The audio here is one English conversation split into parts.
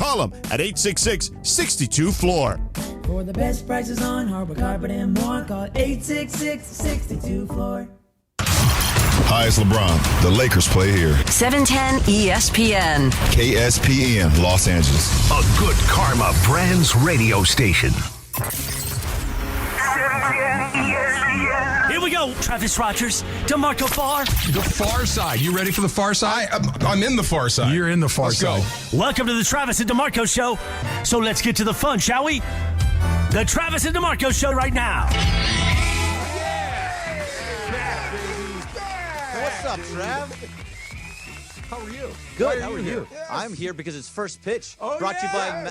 Call them at 866-62-FLOOR. For the best prices on hardwood, carpet, and more, call 866-62-FLOOR. Hi, it's LeBron. The Lakers play here. 710 ESPN. KSPN, Los Angeles. A Good Karma Brands radio station. Here we go, Travis Rogers, DeMarco Farr. The far side. You ready for the far side? I'm in the far side. You're in the far side. Go. Welcome to the Travis and DeMarco Show. So let's get to the fun, shall we? The Travis and DeMarco Show right now. What's up, Trav? How are you? Good. How are you? Yes. I'm here because it's first pitch. Brought to you by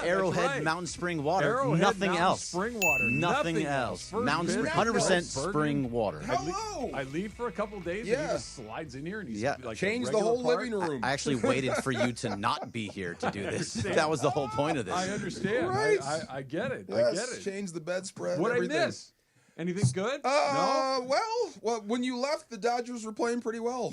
Arrowhead Mountain Spring Water. Arrowhead Nothing Mountain else. Spring Water. Nothing else. First Mountain pitch. Spring, 100% spring water. Hello. I leave for a couple of days and he just slides in here and he's like changed the whole living room. I actually waited for you to not be here to do this. That was the whole point of this. I understand. Right. I get it. Yes, I get it. Change the bedspread. What everything. I miss? Anything good? No. Well, when you left, the Dodgers were playing pretty well.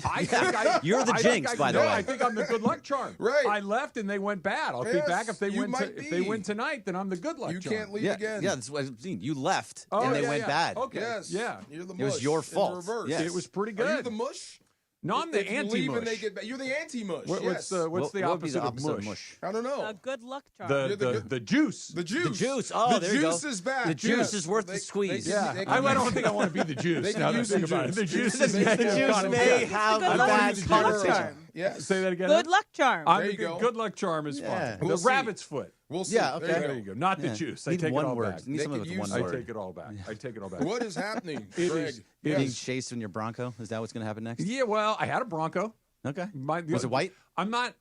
You're the jinx, by the way. I think I'm the good luck charm. Right. I left and they went bad. I'll be back if they win. If they win tonight, then I'm the good luck charm. You can't leave again. Yeah, that's what I've seen. You left and they went bad. Okay. Yes. Yeah. You're the mush. It was your fault. In reverse. Yes. It was pretty good. Are you the mush? No, I'm the If you leave anti-mush. and they get back, you're the anti-mush. What's the What would be opposite, the opposite of mush? I don't know. A good luck charm. The juice. The juice. The juice. Oh, there you go. The juice is back. The juice Yes. is worth the squeeze. I don't think I want to be the juice. They can now that I use think some about it. juice. The juice may have a a bad juice. connotation. Yes. Say that again. Good luck charm. I'm There you the go. good luck charm is Yeah. fine. We'll The see. rabbit's foot. We'll see. Yeah, okay. There you go. Not the juice. I Need take one it all word. back. Need They something could with one use I word. take it all back. I take it all back. What is happening, It Greg? is- Being chased in your Bronco? Is that what's going to happen next? Yeah, well, I had a Bronco. Okay. Was it white? I'm not.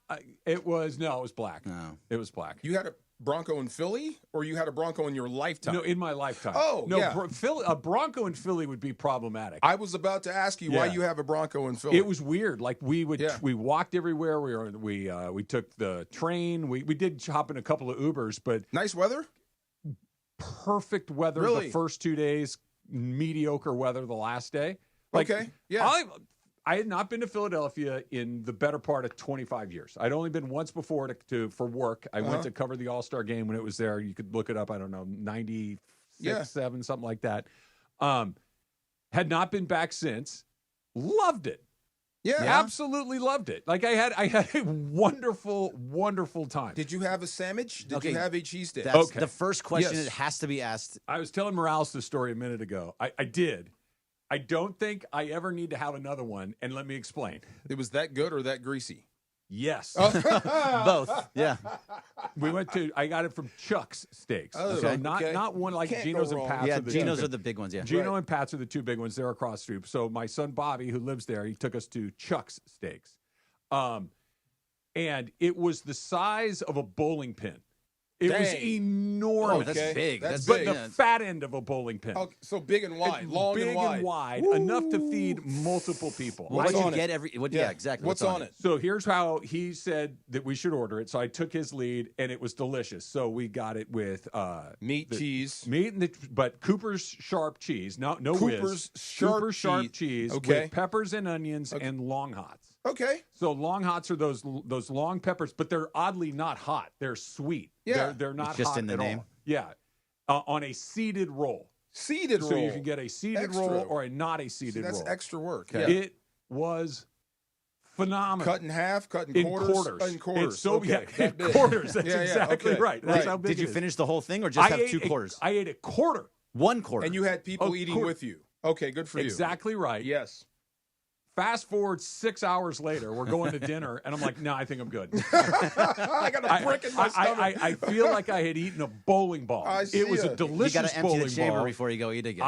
It was black. No. It was black. You had a Bronco in Philly, or you had a Bronco in your lifetime? No, in my lifetime. Oh, no, yeah. A Bronco in Philly would be problematic. I was about to ask you why Yeah. you have a Bronco in Philly. It was weird. Like we walked everywhere. We took the train. We did hop in a couple of Ubers, but nice weather. Perfect weather Really? the first 2 days. Mediocre weather the last day. Okay, yeah. I had not been to Philadelphia in the better part of 25 years. I'd only been once before for work. I went to cover the All-Star game when it was there. You could look it up. I don't know, 96, 7, something like that. Had not been back since. Loved it. Yeah. Absolutely loved it. Like I had a wonderful, wonderful time. Did you have a sandwich? Did you have a cheesesteak? That's the first question Yes. that has to be asked. I was telling Morales this story a minute ago. I did. I don't think I ever need to have another one, and let me explain. It was that good or that greasy? Yes. Both. Yeah. I got it from Chuck's Steaks. Oh, so okay. not one like Can't Geno's go and wrong. Pat's. Yeah, are the Geno's two are the big ones, yeah. Geno and Pat's are the two big ones. They're across the street. So my son Bobby, who lives there, he took us to Chuck's Steaks. And it was the size of a bowling pin. It was enormous. Oh, that's big. That's But big. the fat end of a bowling pin. Oh, so big and wide, long big and wide. enough to feed multiple people. What did you on it? get yeah, exactly. What's on it? So here's how he said that we should order it. So I took his lead, and it was delicious. So we got it with cheese. But Cooper's sharp cheese. No Cooper's Cooper's sharp cheese Okay. with peppers and onions and long hots. Okay. So long hots are those long peppers, but they're oddly not hot. They're sweet. Yeah. They're not It's just hot in the at name. all. Yeah. On a seeded roll. Seeded roll. So you can get a seeded Extra. roll or a not a See, seeded that's roll. extra work. Okay. Yeah. It was phenomenal. Cut in half, cut in In quarters. In quarters. It's so okay. in that big. quarters. That's Yeah, exactly okay. right. That's how big Did you it is. finish the whole thing or just have ate 2 quarters? I ate a quarter. 1 quarter. And you had people Oh, eating quarter. with you. Okay, good for you. Exactly right. Yes. Fast forward 6 hours later, we're going to dinner, and I'm like, no, I think I'm good. I got a brick in my stomach. I feel like I had eaten a bowling ball. I see It was a it. you got delicious to empty bowling the chamber ball. before you go eat again.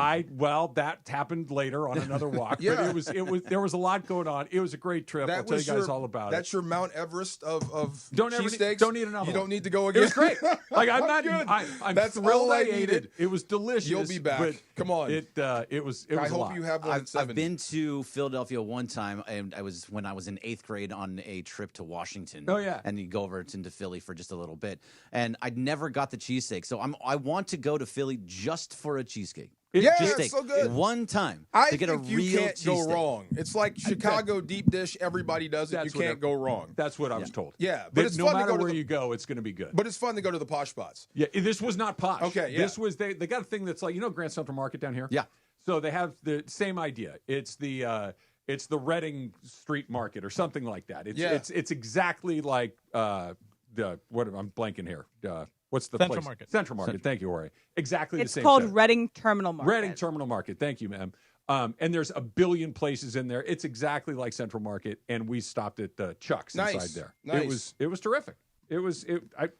That happened later on another walk. Yeah. But there was a lot going on. It was a great trip. I'll tell you guys all about That's it. your Mount Everest of Don't cheesesteaks. eat another You one. don't need to go It again. was great. Like I'm not. Good. I'm That's thrilled all I I ate needed. it. It was delicious. You'll be back. but Come on. It was. I a hope lot. you have one at I've 7. been to Philadelphia one time, and when I was in 8th grade on a trip to Washington. Oh, yeah. And you go over into Philly for just a little bit, and I never got the cheesesteak, so I want to go to Philly just for a cheesesteak. It's so good. One time I to get a think real you can't go cheesesteak. wrong. It's like Chicago deep dish. Everybody does it. You can't go wrong. That's what I was told. Yeah, but it's no fun to matter go to where the- you go, it's going to be good. But it's fun to go to the posh spots. Yeah, this was not posh. Okay, yeah. This was they got a thing that's like Grand Central Market down here. Yeah. So they have the same idea. It's the Reading Street Market or something like that. It's exactly like I'm blanking here. What's the Central place? Market. Central Market. Thank you, Ori. Exactly It's the same. called setup. Reading Terminal Market. Reading Terminal Market. Thank you, ma'am. And there's a billion places in there. It's exactly like Central Market, and we stopped at Chuck's inside there. Nice. It was terrific. Did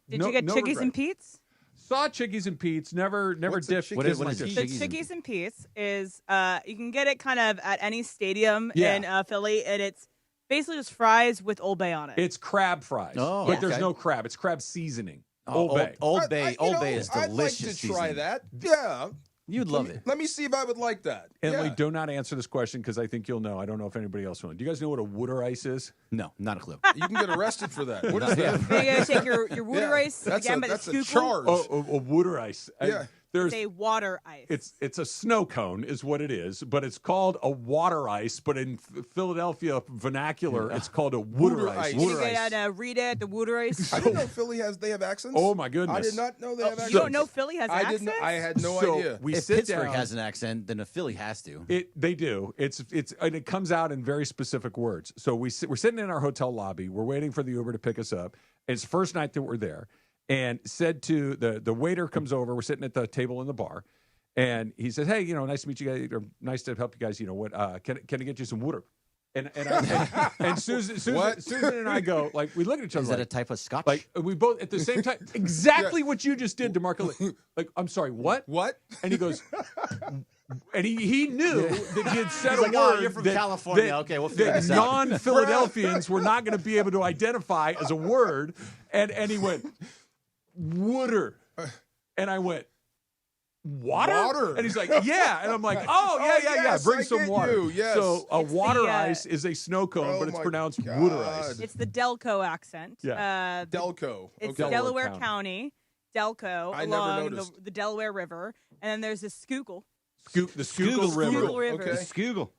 you get Chickies and Pete's? Saw Chickies and Pete's. Never What's the dipped. Chickies What is The Chickies and Pete's is you can get it kind of at any stadium in Philly, and it's basically just fries with Old Bay on it. It's crab fries, but there's no crab. It's crab seasoning. Old Bay. Old Bay is delicious. I'd like to try seasoning. that. Yeah. You'd love it. Let me see if I would like that. Emily, do not answer this question because I think you'll know. I don't know if anybody else will. Do you guys know what a water ice is? No, not a clue. You can get arrested for that. What is that? You're going to take your water ice That's again, but that's the a scoop. charge. A water ice. Yeah. It's a water ice. It's a snow cone is what it is, but it's called a water ice. But in Philadelphia vernacular, it's called a water ice. You're going to get Rita at the water ice. I didn't know Philly they have accents. Oh my goodness! I did not know they have accents. You don't know Philly has I accents? didn't. I had no So idea. we If sit Pittsburgh down. has an accent, then a Philly has to. They do. It's and it comes out in very specific words. So we're sitting in our hotel lobby. We're waiting for the Uber to pick us up. It's the first night that we're there, and said to the waiter comes over. We're sitting at the table in the bar, and he says, "Hey, nice to meet you guys. Or nice to help you guys. What? Can I get you some water?" And Susan and I go like we look at each other. Is that a type of scotch? Like we both at the same time. Exactly what you just did to Marco. Like I'm sorry, what? What? And he goes. And he knew that he had said He's a like, word. "Oh, you're from California. Okay, we'll figure that this out." non-Philadelphians were not going to be able to identify as a word. And he went, water. And I went, water? And he's like, yeah. And I'm like, oh, yeah. yes, Bring I some get water. you, yes. So a It's water the, ice is a snow cone, Oh but it's my pronounced God. water ice. It's the Delco accent. Yeah. Delco. It's Okay. Delaware County, Delco, I never along noticed. the Delaware River. And then there's the Schuylkill. The Schuylkill River. Schuylkill River. Okay. Skugel.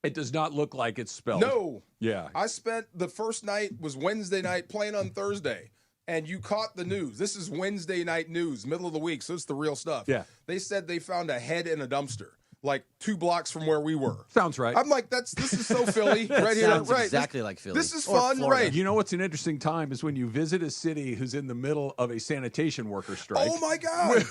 It does not look like it's spelled. No. Yeah. I spent the first night was Wednesday night playing on Thursday, and you caught the news. This is Wednesday night news, middle of the week, so it's the real stuff. Yeah. They said they found a head in a dumpster, like 2 blocks from where we were. Sounds right. I'm like, this is so Philly right here. Sounds Right. exactly like Philly. This is Or fun, Florida. right? You know what's an interesting time is when you visit a city who's in the middle of a sanitation worker strike. Oh my God.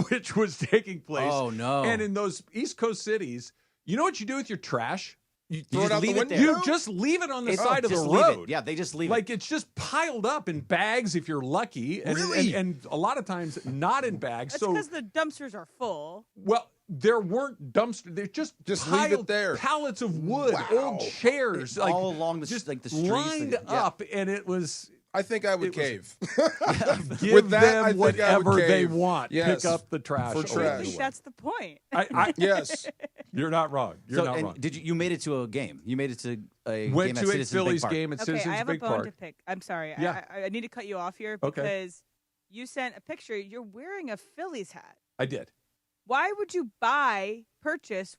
Which was taking place. Oh, no. And in those East Coast cities, you know what you do with your trash? You throw it just out the leave it window. there. You just leave it on the side of the Just leave it. road. Yeah, they just leave it. Like it's just piled up in bags if you're lucky, and, Really? and a lot of times not in bags. That's so because the dumpsters are full. well, there weren't dumpsters. They're just Just piled leave it there. pallets of wood, Wow. old chairs, like all along the just like the streets, lined and, yeah. up, and it was. I think I would It was- cave. Give With that, them I think I would whatever they cave. want. Yes, Pick up the trash. for along trash. I the think way. that's the point. Yes. You're not wrong. You're not and wrong. did you made it to a game? You made it to a Went game to at a Citizens Phillies Bank Park. game at Okay, Citizens I have a Big bone Park. to pick. I'm sorry. Yeah. I need to cut you off here Okay. because you sent a picture. You're wearing a Phillies hat. I did. Why would you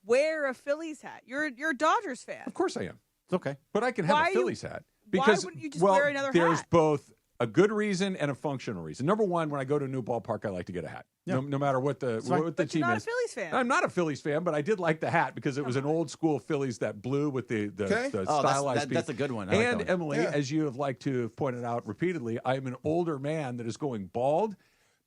wear a Phillies hat? You're a Dodgers fan. Of course I am. It's okay. But I can have Why a you- Phillies hat. why Because, wouldn't you just well, wear another there's hat? both a good reason and a functional reason. Number one, when I go to a new ballpark, I like to get a hat. No matter what the fine. what the But team you're not is. a Phillies fan. I'm not a Phillies fan, but I did like the hat because it was an old school Phillies, that blue with the Okay. Oh, stylized that's piece. a good one. I like And that one. Emily, Yeah. as you have liked to have pointed out repeatedly, I'm an older man that is going bald.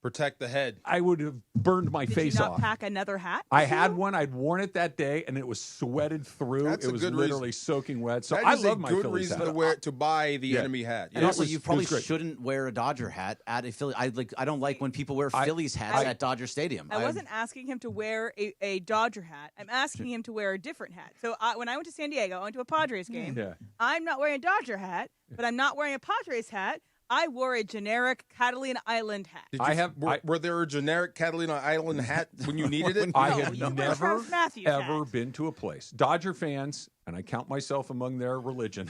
Protect the head. I would have burned my Did face you not off. pack another hat? I had one. I'd worn it that day, and it was sweated through. That's it a was good literally reason. soaking wet. So That I is love a my good Phillies reason hat. to buy the Yeah. enemy hat. And It also, was- you it probably was great. shouldn't wear a Dodger hat at a Philly. I don't like when people wear Phillies hats at Dodger Stadium. I wasn't asking him to wear a Dodger hat. I'm asking him to wear a different hat. So when I went to San Diego, I went to a Padres game. Yeah. I'm not wearing a Dodger hat, but I'm not wearing a Padres hat. I wore a generic Catalina Island hat. Were there a generic Catalina Island hat when you needed it? I have you never, Trav Matthews ever hat. been to a place. Dodger fans, and I count myself among their religion,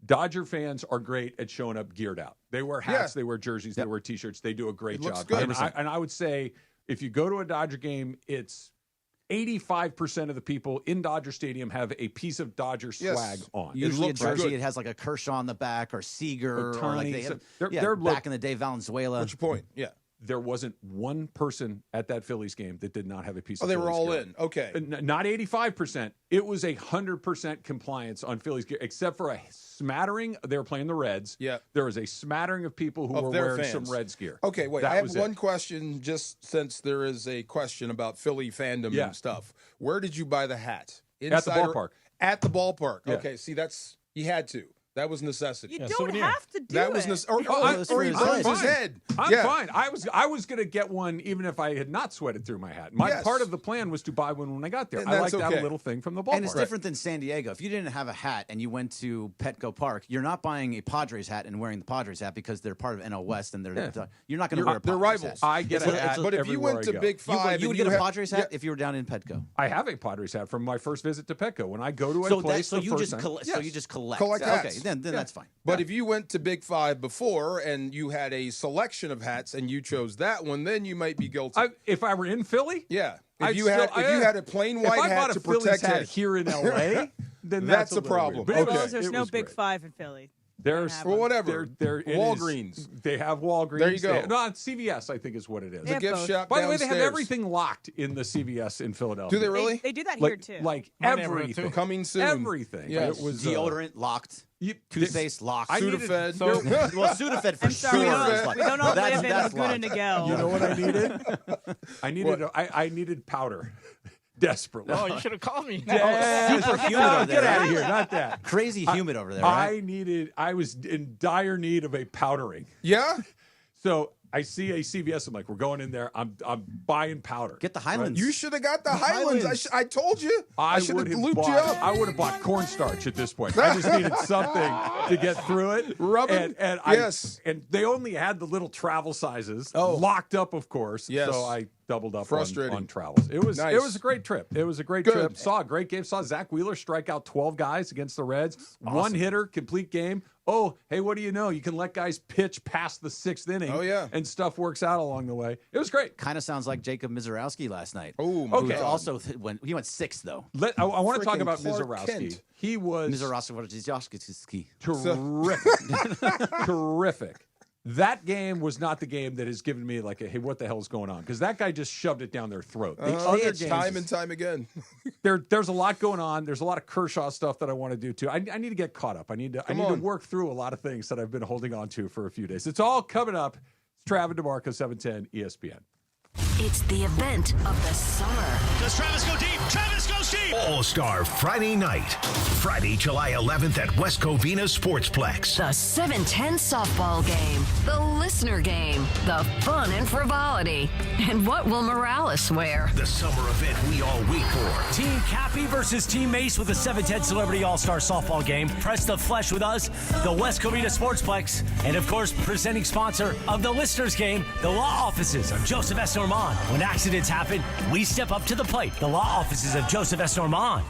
Dodger fans are great at showing up geared out. They wear hats, they wear jerseys, they wear T-shirts. They do a great looks job. good. And I would say if you go to a Dodger game, it's 85% of the people in Dodger Stadium have a piece of Dodger swag on. Usually looks a jersey, good. it has like a Kershaw on the back or Seager or like they have, they're back in the day, Valenzuela. What's your point? Yeah. There wasn't one person at that Phillies game that did not have a piece of they were Phillies all gear. in. Okay. Not 85%. It was 100% compliance on Phillies gear, except for a smattering. They were playing the Reds. Yeah. There was a smattering of people who were wearing some Reds gear. Okay, wait. That I have was one question, just since there is a question about Philly fandom and stuff. Where did you buy the hat? At the ballpark. At the ballpark. Yeah. Okay, see, you had to. That was necessity. You don't have to do That it. was necessity. that's Or he for his burns his head. I'm Yeah. fine. I was going to get one even if I had not sweated through my hat. My part of the plan was to buy one when I got there. And I like that's to have okay. a little thing from the ballpark. And it's different than San Diego. If you didn't have a hat and you went to Petco Park, you're not buying a Padres hat and wearing the Padres hat because they're part of NL West and you're not going to wear a Padres They're rivals. hat. I get a hat But if you everywhere went I to go. Big Five, You would and get a had- Padres hat if you were down in Petco. I have a Padres hat from my first visit to Petco. When I go to a So place, so the you first just time, so you just collect. Collect Okay, hats. then that's fine. But if you went to Big Five before and you had a selection of hats and you chose that one, then you might be guilty. if I were in Philly, yeah. I'd If you still- had a plain white if I hat bought a to Phillies protect hat head. here in LA, then That's a a little problem. weird. But Okay. it was- Well, there's it no was Big great. Five in Philly. There's Well, whatever. There it is. Walgreens. They have Walgreens. There you go. No, CVS, I think is what it is. They have gift both. shop By the way, they have downstairs. everything locked in the CVS in Philadelphia. Do they really? They do that here Like, too. like My neighborhood, everything. too. Coming soon. Everything. Yes. It was Deodorant locked. Toothpaste locked. I needed- Sudafed. Well, Sudafed for I'm sorry, sure. we is don't, locked. we don't all That's- live in that's Laguna locked. Niguel. You know what I needed? I needed powder. Desperately. Oh, you should have called me. Super humid No, over there. get out of here. Not that. Crazy humid over there. Right? I was in dire need of a powdering. Yeah? So I see a CVS. I'm like, we're going in there. I'm buying powder. Get the Highlands. You should have got the Highlands. I told you. I should have would looped bought, you up. I would have bought cornstarch at this point. I just needed something to get through it. Rub it? And Yes. and they only had the little travel sizes, Oh. locked up, of course. Yes. So I doubled up Frustrating. on travels. It was Nice. a great trip. It was a great Good. trip. Saw a great game. Saw Zach Wheeler strike out 12 guys against the Reds. One hitter, complete game. Oh, hey, what do you know? You can let guys pitch past the 6th inning. Oh, yeah. And stuff works out along the way. It was great. Kind of sounds like Jacob Mizorowski last night. Oh, Okay. God. Also, he went 6th though. I want to talk Freaking about Clark Mizorowski. Kent. He was Mizorowski. terrific. Terrific. That game was not the game that has given me like a, hey, what the hell's going on? Because that guy just shoved it down their throat. The other games, Time and time again. there's a lot going on. There's a lot of Kershaw stuff that I want to do too. I need to get caught up. I need to work through a lot of things that I've been holding on to for a few days. It's all coming up. It's Trav and DeMarco, 710 ESPN. It's the event of the summer. Does Travis go deep? Travis goes deep! All-Star Friday night. Friday, July 11th at West Covina Sportsplex. The 710 softball game. The listener game. The fun and frivolity. And what will Morales wear? The summer event we all wait for. Team Cappy versus Team Mace with the 710 Celebrity All-Star Softball Game. Press the flesh with us, the West Covina Sportsplex, and of course, presenting sponsor of the Listeners Game, the law offices of Joseph S. Normand. When accidents happen, we step up to the plate. The law offices of Joseph S. Normand.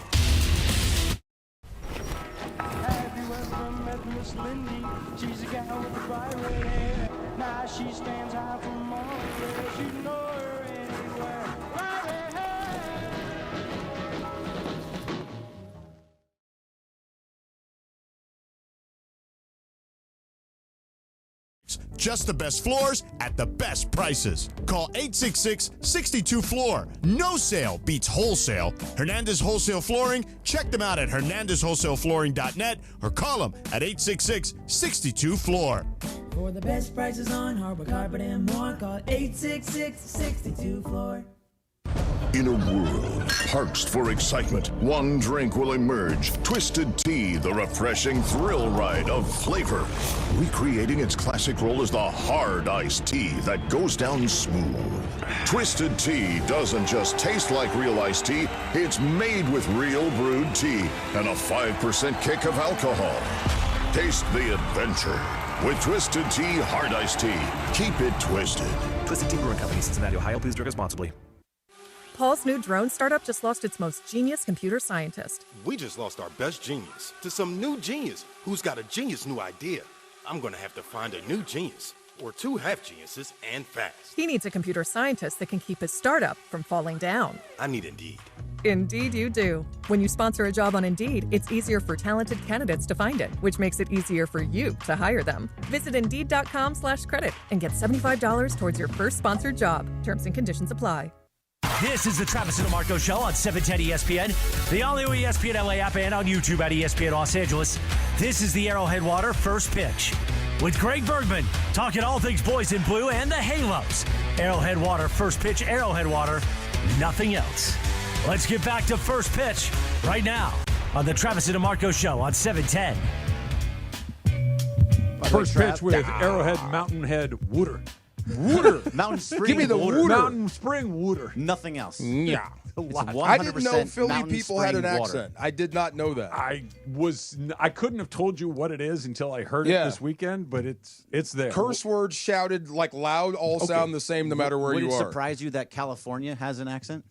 Have you ever met Miss Lindy? She's a gal with the bright red hair. Now she stands out from all the rest. You know her anywhere. Right ahead. Just the best floors at the best prices. Call 866-62-FLOOR. No sale beats wholesale. Hernandez Wholesale Flooring. Check them out at hernandezwholesaleflooring.net or call them at 866-62-FLOOR. For the best prices on hardwood carpet and more, call 866-62-FLOOR. In a world parched for excitement, one drink will emerge. Twisted Tea, the refreshing thrill ride of flavor. Recreating its classic role as the hard iced tea that goes down smooth. Twisted Tea doesn't just taste like real iced tea, it's made with real brewed tea and a 5% kick of alcohol. Taste the adventure. with Twisted Tea Hard Iced Tea. Keep it twisted. Twisted Tea Brewing Company, Cincinnati, Ohio. Please drink responsibly. Paul's new drone startup just lost its most genius computer scientist. We just lost our best genius to some new genius who's got a genius new idea. I'm going to have to find a new genius, or two half-geniuses, and fast. He needs a computer scientist that can keep his startup from falling down. I need Indeed. Indeed you do. When you sponsor a job on Indeed, it's easier for talented candidates to find it, which makes it easier for you to hire them. Visit Indeed.com/credit and get $75 towards your first sponsored job. Terms and conditions apply. This is the Travis and DeMarco Show on 710 ESPN, the all-new ESPN LA app, and on YouTube at ESPN Los Angeles. This is the Arrowhead Water First Pitch with Greg Bergman, talking all things boys in blue and the Halos. Arrowhead Water First Pitch, Arrowhead Water, nothing else. Let's get back to First Pitch right now on the Travis and DeMarco Show on 710. First pitch with Arrowhead Mountain Head Wooter. Mountain Spring. Give me the Wooter. Mountain Spring Wooter. Nothing else. Yeah. I didn't know Philly people had an accent. I did not know that. I couldn't have told you what it is until I heard it this weekend, but it's there. Curse words shouted like loud all sound the same no matter where you are. Would it surprise you that California has an accent?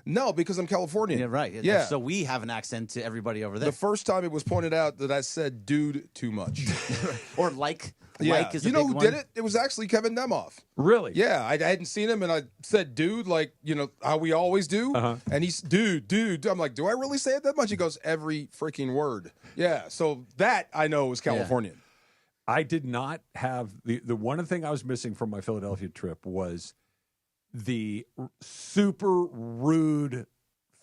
No, because I'm Californian. Yeah, right. Yeah. So we have an accent to everybody over there. The first time it was pointed out that I said dude too much. Or like. Yeah. Like is you a know big who one. did it? It was actually Kevin Demoff. Really? Yeah. I hadn't seen him, and I said dude, like, how we always do. And he's dude. I'm like, do I really say it that much? He goes, every freaking word. Yeah. So that I know is Californian. Yeah. I did not have the one thing I was missing from my Philadelphia trip was the super rude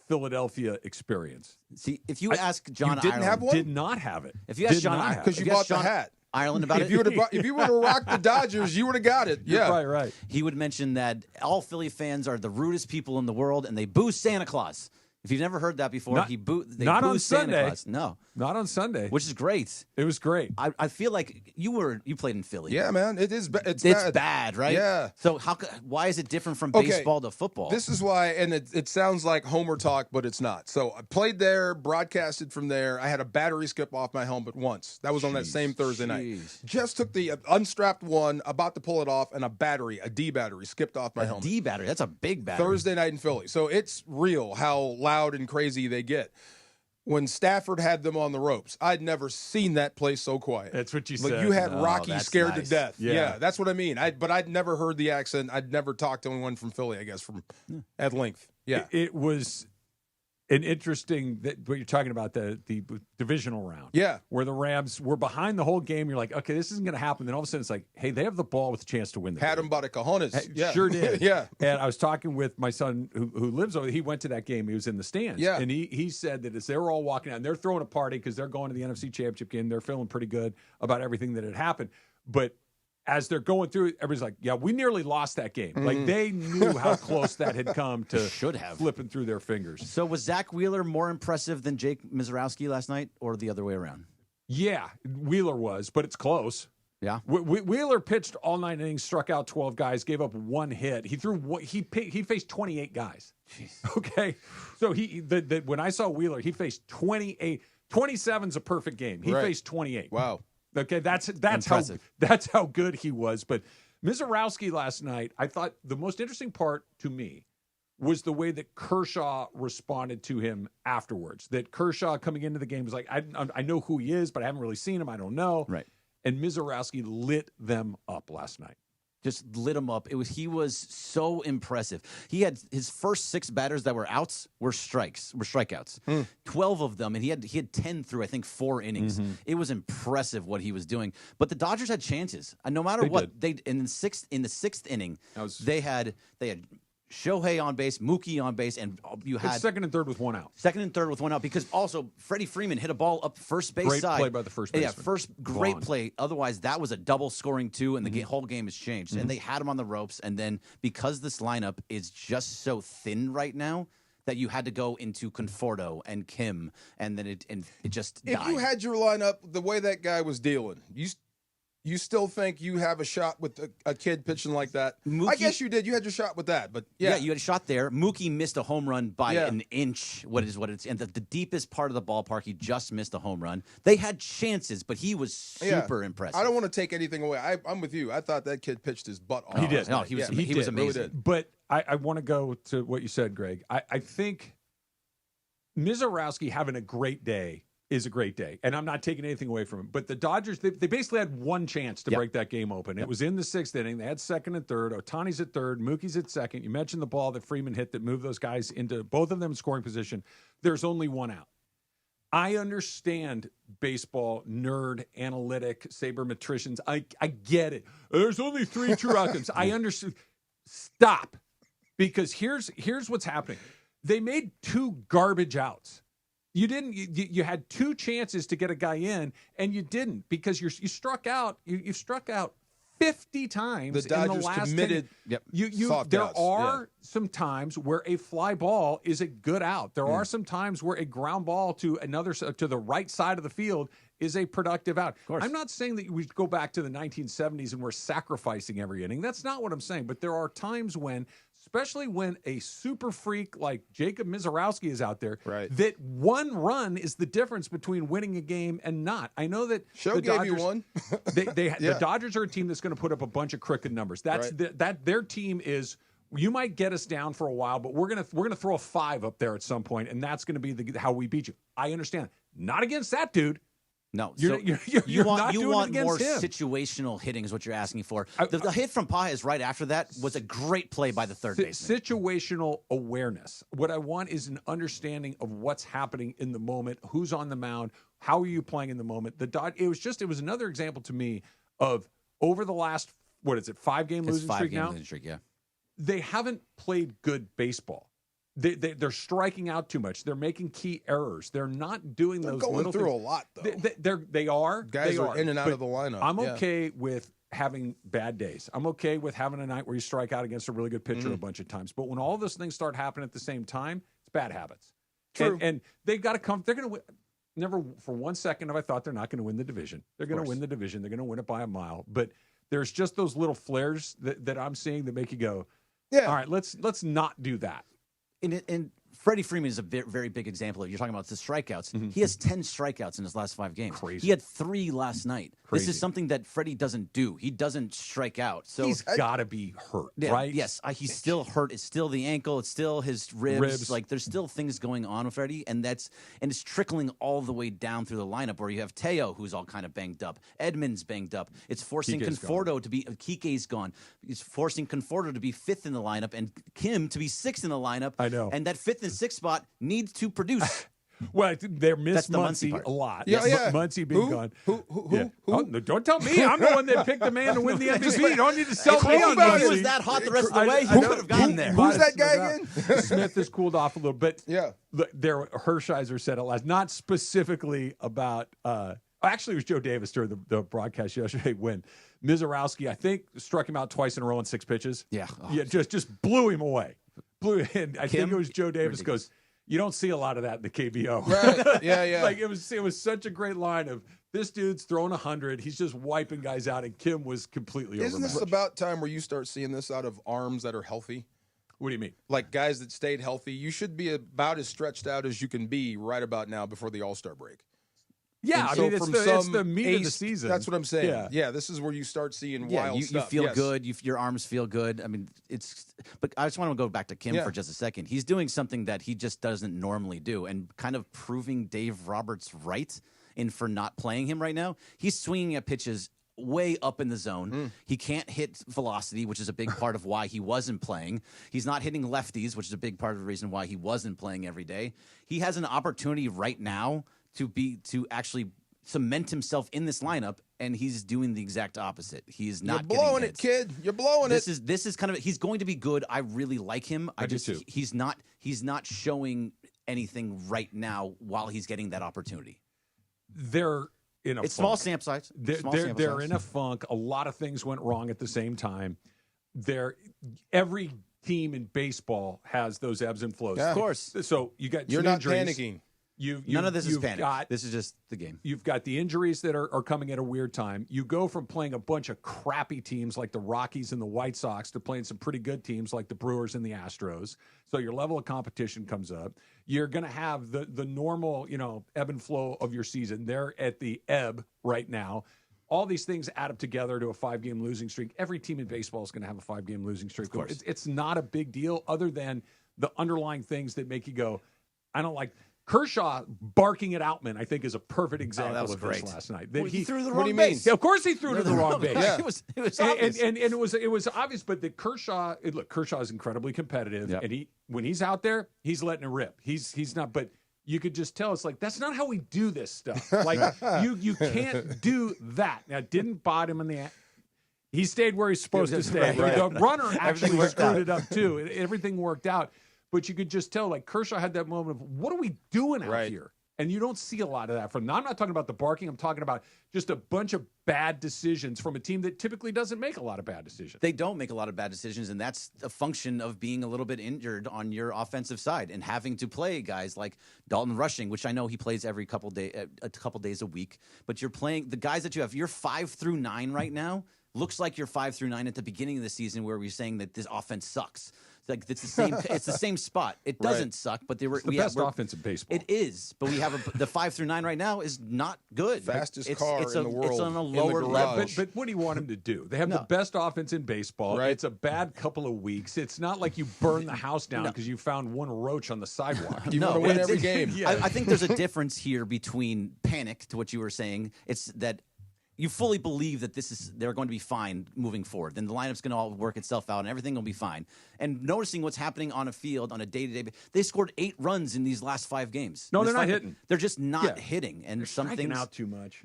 Philadelphia experience. See, if you ask John you didn't Ireland, have one? Did not have it. If you ask John, because you bought the hat. Ireland about if it. If you would have rocked the Dodgers, you would have got it. Yeah, right. He would mention that all Philly fans are the rudest people in the world, and they boo Santa Claus. If you've never heard that before, they boo on Santa Sunday. Claus. No, not on Sunday, which is great. It was great. I feel like you played in Philly. Yeah, man, it is. It's bad, right? Yeah. So why is it different from baseball to football? This is why, and it sounds like Homer talk, but it's not. So I played there, broadcasted from there. I had a battery skip off my helmet once. That was on that same Thursday night. Just took the unstrapped one, about to pull it off, and a D battery skipped off my helmet. D battery, that's a big battery. Thursday night in Philly. So it's real how loud and crazy they get. When Stafford had them on the ropes, I'd never seen that place so quiet. That's what you like said. You had Rocky scared to death. Yeah, that's what I mean. But I'd never heard the accent. I'd never talked to anyone from Philly, I guess, at length. Yeah. It was an interesting, what you're talking about, the divisional round. Yeah. Where the Rams were behind the whole game. You're like, okay, this isn't going to happen. Then all of a sudden it's like, hey, they have the ball with a chance to win the game. Had them by the cojones. Yeah. Sure did. Yeah. And I was talking with my son who lives over there. He went to that game. He was in the stands. Yeah. And he said that as they were all walking out, and they're throwing a party because they're going to the NFC Championship game. They're feeling pretty good about everything that had happened. But as they're going through it, everybody's like, yeah, we nearly lost that game. Like, they knew how close that had come to flipping through their fingers. So was Zach Wheeler more impressive than Jake Mizorowski last night, or the other way around? Yeah, Wheeler was, but it's close. Yeah. Wheeler pitched all 9 innings, struck out 12 guys, gave up 1 hit. He faced 28 guys. Jeez. Okay. So when I saw Wheeler, he faced 28. 27's a perfect game. He faced 28. Wow. Okay, that's how good he was. But Mizorowski last night, I thought the most interesting part to me was the way that Kershaw responded to him afterwards. That Kershaw coming into the game was like, I know who he is, but I haven't really seen him. I don't know. Right. And Mizorowski lit them up last night. Just lit him up. He was so impressive. He had his first 6 batters that were outs were strikeouts. 12 of them, and he had 10 through I think 4 innings. It was impressive what he was doing. But the Dodgers had chances. And no matter what, they in the sixth inning, they had Shohei on base, Mookie on base, and you had second and third with 1 out. Second and third with 1 out, because also Freddie Freeman hit a ball up first base great side. Play by the first baseman. Yeah, first great play. Otherwise, that was a double scoring 2, and the whole game has changed. And they had him on the ropes. And then because this lineup is just so thin right now, that you had to go into Conforto and Kim, and then it just died. If you had your lineup the way that guy was dealing, You still think you have a shot with a kid pitching like that? I guess you did. You had your shot with that, but yeah, you had a shot there. Mookie missed a home run by an inch. And the deepest part of the ballpark, he just missed a home run. They had chances, but he was super impressive. I don't want to take anything away. I'm with you. I thought that kid pitched his butt off. He did. No, he was amazing. Really did. But I want to go to what you said, Greg. I think Mizorowski having a great day is a great day, and I'm not taking anything away from him. But the Dodgers, they basically had one chance to break that game open. It was in the 6th inning. They had second and third. Ohtani's at third. Mookie's at second. You mentioned the ball that Freeman hit that moved those guys into both of them in scoring position. There's only one out. I understand baseball, nerd, analytic, sabermetricians. I get it. There's only 3 true outcomes. I understand. Stop. Because here's what's happening. They made 2 garbage outs. You didn't. You had 2 chances to get a guy in, and you didn't because you struck out. You struck out 50 times. The Dodgers in the last committed. 10, soft there outs. are some times where a fly ball is a good out. There are some times where a ground ball to the right side of the field is a productive out. I'm not saying that we go back to the 1970s and we're sacrificing every inning. That's not what I'm saying. But there are times when, especially when a super freak like Jacob Mizorowski is out there, that one run is the difference between winning a game and not. I know that the gave Dodgers, you one. The Dodgers are a team that's going to put up a bunch of crooked numbers. That's their team is. You might get us down for a while, but we're gonna throw a 5 up there at some point, and that's going to be how we beat you. I understand. Not against that dude. No, you're want more him. situational hitting is what you're asking for. The hit from Paez right after that was a great play by the third baseman. Situational awareness. What I want is an understanding of what's happening in the moment, who's on the mound, how are you playing in the moment. It was another example to me of over the last 5-game losing streak now. Losing streak, yeah. They haven't played good baseball. They're striking out too much. They're making key errors. They're not doing those going little through things. a lot, though. They are. Guys they are in and out of the lineup. I'm okay with having bad days. I'm okay with having a night where you strike out against a really good pitcher a bunch of times. But when all those things start happening at the same time, it's bad habits. True. And they've got to come. They're going to win. Never for 1 second have I thought they're not going to win the division. They're going to win the division. They're going to win it by a mile. But there's just those little flares that I'm seeing that make you go, all right, let's not do that. And Freddie Freeman is a very big example. You're talking about the strikeouts. He has 10 strikeouts in his last 5 games. Crazy. He had 3 last night. Crazy. This is something that Freddie doesn't do. He doesn't strike out. So he's got to be hurt, right? Yes, he's still hurt. It's still the ankle. It's still his ribs. Like there's still things going on with Freddie, and it's trickling all the way down through the lineup where you have Teo, who's all kind of banged up. Edmonds banged up. It's forcing Conforto to be Kike's gone. It's forcing Conforto to be 5th in the lineup and Kim to be 6th in the lineup. I know. And that 5th and 6th spot needs to produce. Well, they're missed Muncy a lot. Yeah. Muncy being gone. Who? Oh, no, don't tell me. I'm the one that picked the man to win the MVP. You don't need to sell me on If he Muncy. was that hot the rest of the way, he could have gotten there. Who's that guy again? Smith has cooled off a little bit. Yeah. Hershiser said it last, not specifically about. Actually, it was Joe Davis during the broadcast yesterday when Mizorowski, I think, struck him out twice in a row in 6 pitches. Yeah. Just blew him away. And I think it was Joe Davis goes, you don't see a lot of that in the KBO. Right. Yeah. Like it was such a great line of this dude's throwing 100. He's just wiping guys out, and Kim was completely Isn't this overmatched. about time where you start seeing this out of arms that are healthy? What do you mean? Like guys that stayed healthy. You should be about as stretched out as you can be right about now before the All-Star break. Yeah, And I mean, it's the meat of the season. That's what I'm saying. Yeah, this is where you start seeing wild stuff. You feel good. Your arms feel good. I mean, but I just want to go back to Kim for just a second. He's doing something that he just doesn't normally do and kind of proving Dave Roberts right for not playing him right now. He's swinging at pitches way up in the zone. He can't hit velocity, which is a big part of why he wasn't playing. He's not hitting lefties, which is a big part of the reason why he wasn't playing every day. He has an opportunity right now to actually cement himself in this lineup, and he's doing the exact opposite. He's not. You're blowing it, kid. You're blowing it. This is kind of. He's going to be good. I really like him. I do too. He's not showing anything right now while he's getting that opportunity. They're in a it's funk. small sample size. They're in a funk. A lot of things went wrong at the same time. Every team in baseball has those ebbs and flows. Yeah. Of course. So you got You're some not injuries. panicking. None of this is panic. This is just the game. You've got the injuries that are coming at a weird time. You go from playing a bunch of crappy teams like the Rockies and the White Sox to playing some pretty good teams like the Brewers and the Astros. So your level of competition comes up. You're going to have the normal, ebb and flow of your season. They're at the ebb right now. All these things add up together to a 5-game losing streak. Every team in baseball is going to have a 5-game losing streak. Of course. It's not a big deal other than the underlying things that make you go, I don't like. Kershaw barking at Outman, I think, is a perfect example of this last night. That he threw the wrong base. Yeah, of course he threw to the wrong base. Yeah. It was obvious. And it was obvious, but the Kershaw is incredibly competitive, and when he's out there, he's letting it rip. He's not, but you could just tell it's like that's not how we do this stuff. Like you can't do that. Now, it didn't bite him in the. He stayed where he's supposed to stay. Right. The runner actually screwed it up too. Everything worked out. But you could just tell, like, Kershaw had that moment of, what are we doing out here? And you don't see a lot of that from them. I'm not talking about the barking. I'm talking about just a bunch of bad decisions from a team that typically doesn't make a lot of bad decisions. They don't make a lot of bad decisions, and that's a function of being a little bit injured on your offensive side and having to play guys like Dalton Rushing, which I know he plays every couple days a week. But you're playing the guys that you have. You're 5 through 9 right now. Looks like you're 5 through 9 at the beginning of the season where we're saying that this offense sucks. Like it's the same. It's the same spot. It doesn't suck, but it's the best offense in baseball. It is, but we have the 5 through 9 right now is not good. Fastest car in the world. It's on a lower level. But what do you want them to do? They have the best offense in baseball. Right. It's a bad couple of weeks. It's not like you burn the house down because you found one roach on the sidewalk. You want to win every game. I think there's a difference here between panic to what you were saying. It's that. You fully believe that they're going to be fine moving forward. Then the lineup's going to all work itself out, and everything will be fine. And noticing what's happening on a field on a day-to-day, they scored 8 runs in these last 5 games. No, they're not hitting. They're just not hitting, and they're striking out too much.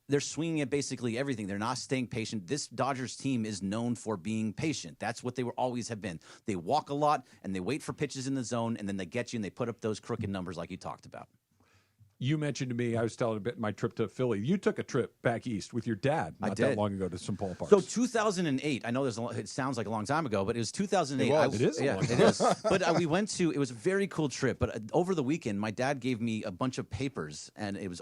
They're swinging at basically everything. They're not staying patient. This Dodgers team is known for being patient. That's what they always have been. They walk a lot and they wait for pitches in the zone, and then they get you and they put up those crooked numbers like you talked about. You mentioned to me, I was telling a bit my trip to Philly. You took a trip back east with your dad not that long ago to some ballparks. So 2008, I know it sounds like a long time ago, but it was 2008. It is a long time. It is. But we went to, it was a very cool trip. But over the weekend, my dad gave me a bunch of papers, and it was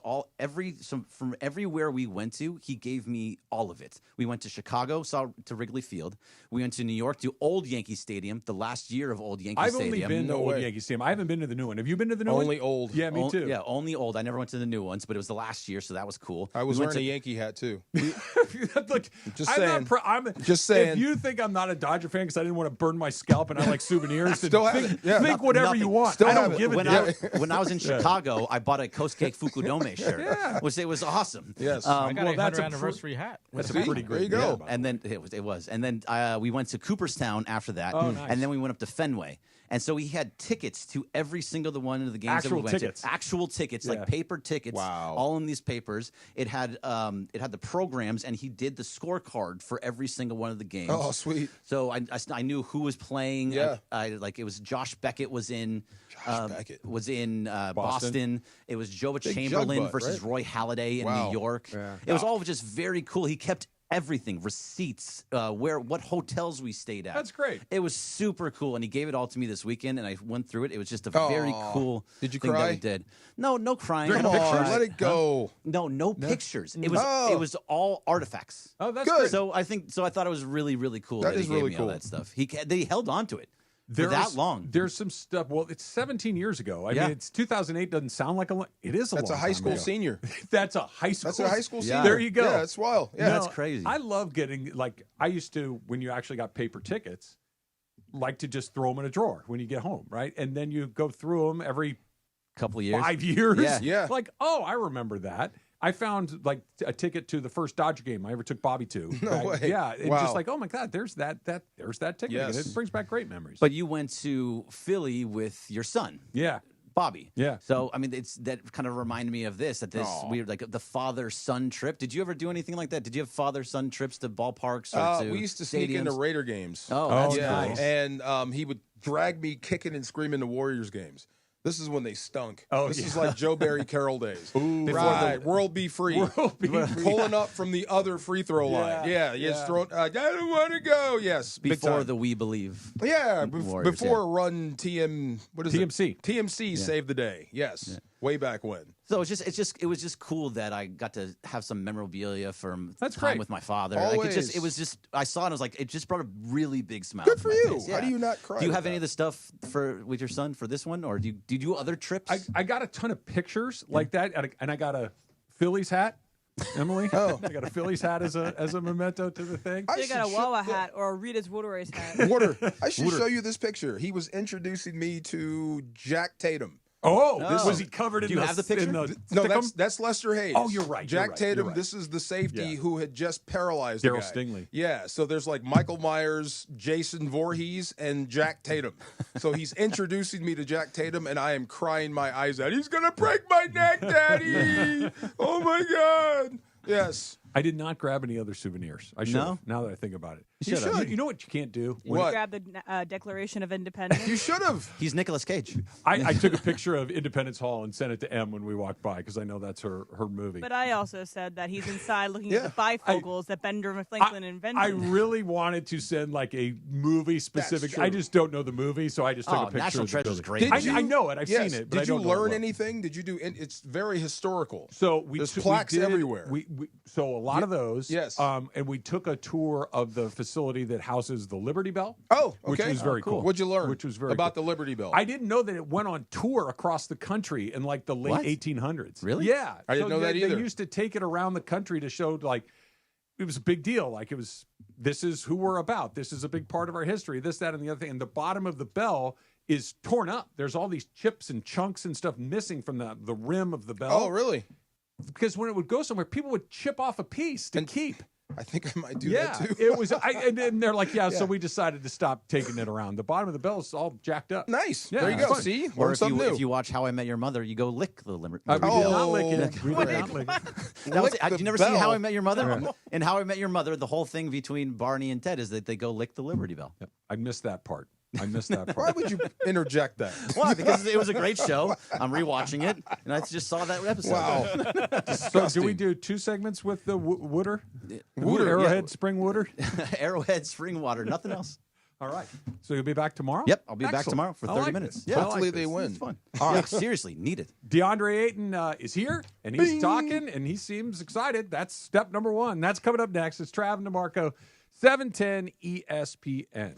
from everywhere we went to, he gave me all of it. We went to Chicago, to Wrigley Field. We went to New York to Old Yankee Stadium, the last year of Old Yankee Stadium. I've only been to Old Yankee Stadium. I haven't been to the new one. Have you been to the new one? Only old. Yeah, me too. Yeah, only old. I never went to the new ones, but it was the last year, so that was cool. I was wearing a Yankee hat too. Look, just saying. Just saying. If you think I'm not a Dodger fan because I didn't want to burn my scalp and I like souvenirs, think whatever nothing. you want. Still I don't give a damn. When I was in Chicago, I bought a Kosuke Fukudome shirt, which it was awesome. Yes, I got a 100th anniversary hat. That's a pretty great. There you go. And then it was, and then we went to Cooperstown after that, and then we went up to Fenway. And so he had tickets to every single one of the games that we went to. Actual tickets, like paper tickets, all in these papers. It had the programs, and he did the scorecard for every single one of the games. Oh, sweet! So I knew who was playing. Yeah. It was Josh Beckett was in Boston. It was Joe Chamberlain versus Roy Halladay in New York. Yeah. It was all just very cool. He kept everything, receipts, what hotels we stayed at. That's great. It was super cool, and he gave it all to me this weekend, and I went through it. It was just a very cool Did you thing cry? that we did. No crying. Come on, let it go. No pictures. It was all artifacts. Oh, that's good. So I thought it was really, really cool that he gave me all that stuff. They held on to it. For that long. There's some stuff. Well, it's 17 years ago. I mean, it's 2008. Doesn't sound like it is a long time. That's a high school ago. Senior. That's a high school. That's a high school senior. There you go. Yeah, that's wild. Yeah, that's crazy. I love getting I used to when you actually got paper tickets, like to just throw them in a drawer when you get home, right? And then you go through them every couple of years, 5 years. Yeah. Like, oh, I remember that. I found like a ticket to the first Dodger game I ever took Bobby to. No way. Yeah, and just like, oh my God, there's that ticket. Yes. It brings back great memories. But you went to Philly with your son. Yeah. Bobby. Yeah. So I mean, that kind of reminded me of this. We were like the father-son trip. Did you ever do anything like that? Did you have father-son trips to ballparks or to we used to sneak into Raider games. Oh, that's yeah. cool. And he would drag me kicking and screaming to Warriors games. This is when they stunk. Oh, this is like Joe Barry Carroll days. Ooh, right. World Be Free. World Be Free. Pulling up from the other free throw line. Yeah. Throwing, I don't want to go. Yes. Before the We Believe. Yeah. Before Run TM. What is TMC. it? TMC saved the day. Yes. Way back when. So it was just cool that I got to have some memorabilia from That's time great. with my father. Always. Like it was just I saw it and I was like, it just brought a really big smile. Good to for my you. face. How do you not cry? Do you with have any that? of the stuff with your son for this one, or do you do other trips? I got a ton of pictures like that, and I got a Phillies hat. Emily, I got a Phillies hat as a memento to the thing. You got a Wawa hat or a Rita's Water Race hat. Water. I should show you this picture. He was introducing me to Jack Tatum. Was he covered in Do you have have the picture? No, that's Lester Hayes. Oh, you're right. Jack you're right, Tatum, you're right. this is the safety who had just paralyzed Darryl the guy. Stingley. Yeah, so there's like Michael Myers, Jason Voorhees, and Jack Tatum. So he's introducing me to Jack Tatum, and I am crying my eyes out. He's going to break my neck, Daddy! Oh, my God! Yes. I did not grab any other souvenirs. I should. No? Now that I think about it, You should. You know what you can't do? You What? grab the Declaration of Independence. You should have. He's Nicolas Cage. I took a picture of Independence Hall and sent it to Em when we walked by because I know that's her movie. But I also said that he's inside looking at the bifocals that Benjamin Franklin invented. I really wanted to send like a movie specific. I just don't know the movie, so I just took a picture. National of the Treasure's building. great. I know it. I've Yes. seen it. But Did I don't you know learn what. anything? Did you do? It's very historical. So There's plaques everywhere. So a lot of those. Yes. And we took a tour of the facility that houses the Liberty Bell. Oh, okay. Which was very cool. What'd you learn? Which was very about cool. the Liberty Bell. I didn't know that it went on tour across the country in like the late What? 1800s. Really? Yeah. I didn't know that either. They used to take it around the country to show like it was a big deal. Like this is who we're about. This is a big part of our history. This, that, and the other thing. And the bottom of the bell is torn up. There's all these chips and chunks and stuff missing from the rim of the bell. Oh, really? Because when it would go somewhere, people would chip off a piece to keep. I think I might do Yeah, that too. it was. And they're like, so we decided to stop taking it around. The bottom of the bell is all jacked up. Nice. Yeah, There you it's go. fun. See? Or Learn something new. if you watch How I Met Your Mother, you go lick the Liberty. We did not lick Oh, it. We did not lick it. That was, Lick did the you never see bell. How I Met Your Mother? In How I Met Your Mother, the whole thing between Barney and Ted is that they go lick the Liberty Bell. Yep. I missed that part. I missed that part. Why would you interject that? Why? Because it was a great show. I'm rewatching it, and I just saw that episode. Wow. So do we do two segments with the Wooder? Wooder, Arrowhead yeah. Spring Wooder? Arrowhead, spring water, nothing else. All right. So you'll be back tomorrow? Yep, I'll be back Excellent. tomorrow for I 30 like minutes. this. Yeah, Hopefully they win. It's fun. All Yeah, right. seriously, needed. DeAndre Ayton is here, and he's talking, and he seems excited. That's step number one. That's coming up next. It's Trav and DeMarco, 710 ESPN.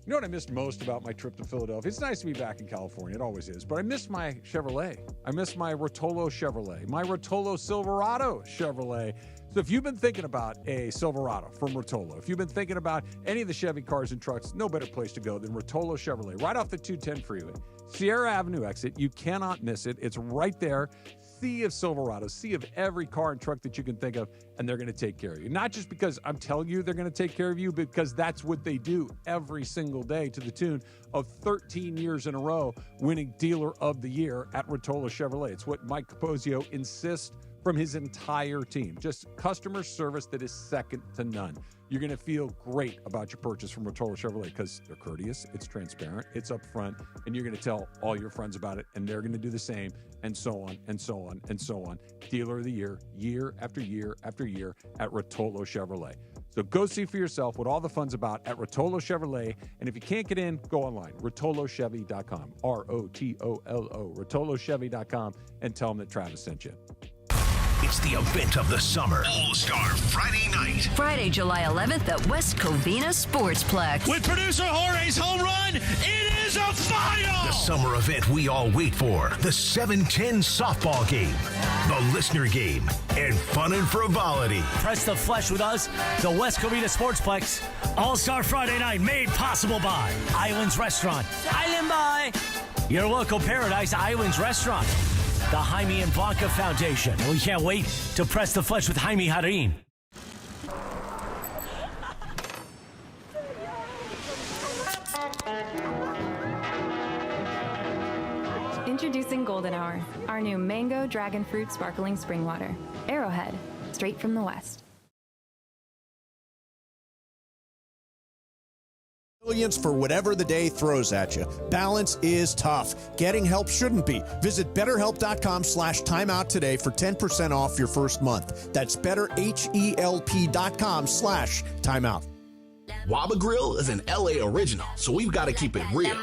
You know what I missed most about my trip to Philadelphia? It's nice to be back in California. It always is. But I missed my Chevrolet. I missed my Rotolo Chevrolet, my Rotolo Silverado Chevrolet. So if you've been thinking about a Silverado from Rotolo, if you've been thinking about any of the Chevy cars and trucks, no better place to go than Rotolo Chevrolet, right off the 210 freeway. Sierra Avenue exit. You cannot miss it. It's right there. Sea of Silverados, sea of every car and truck that you can think of, and they're going to take care of you. Not just because I'm telling you they're going to take care of you, but because that's what they do every single day, to the tune of 13 years in a row winning Dealer of the Year at Rotolo Chevrolet. It's what Mike Capozio insists from his entire team. Just customer service that is second to none. You're going to feel great about your purchase from Rotolo Chevrolet because they're courteous, it's transparent, it's upfront, and you're going to tell all your friends about it, and they're going to do the same, and so on, and so on, and so on. Dealer of the Year, year after year after year at Rotolo Chevrolet. So go see for yourself what all the fun's about at Rotolo Chevrolet, and if you can't get in, go online, rotolochevy.com, R-O-T-O-L-O, rotolochevy.com, and tell them that Travis sent you. It's the event of the summer. All-Star Friday night. Friday, July 11th at West Covina Sportsplex. With producer Jorge's home run, it is a final! The summer event we all wait for. The 710 softball game. The listener game. And fun and frivolity. Press the flesh with us, the West Covina Sportsplex. All-Star Friday night made possible by Islands Restaurant. Island by your local Paradise Islands Restaurant. The Jaime and Blanca Foundation. And we can't wait to press the flesh with Jaime Harin. Introducing Golden Hour, our new mango dragon fruit sparkling spring water. Arrowhead, straight from the West. Resilience for whatever the day throws at you. Balance is tough. Getting help shouldn't be. Visit betterhelp.com/timeout today for 10% off your first month. That's betterhelp.com/timeout. Waba Grill is an LA original, so we've got to keep it real.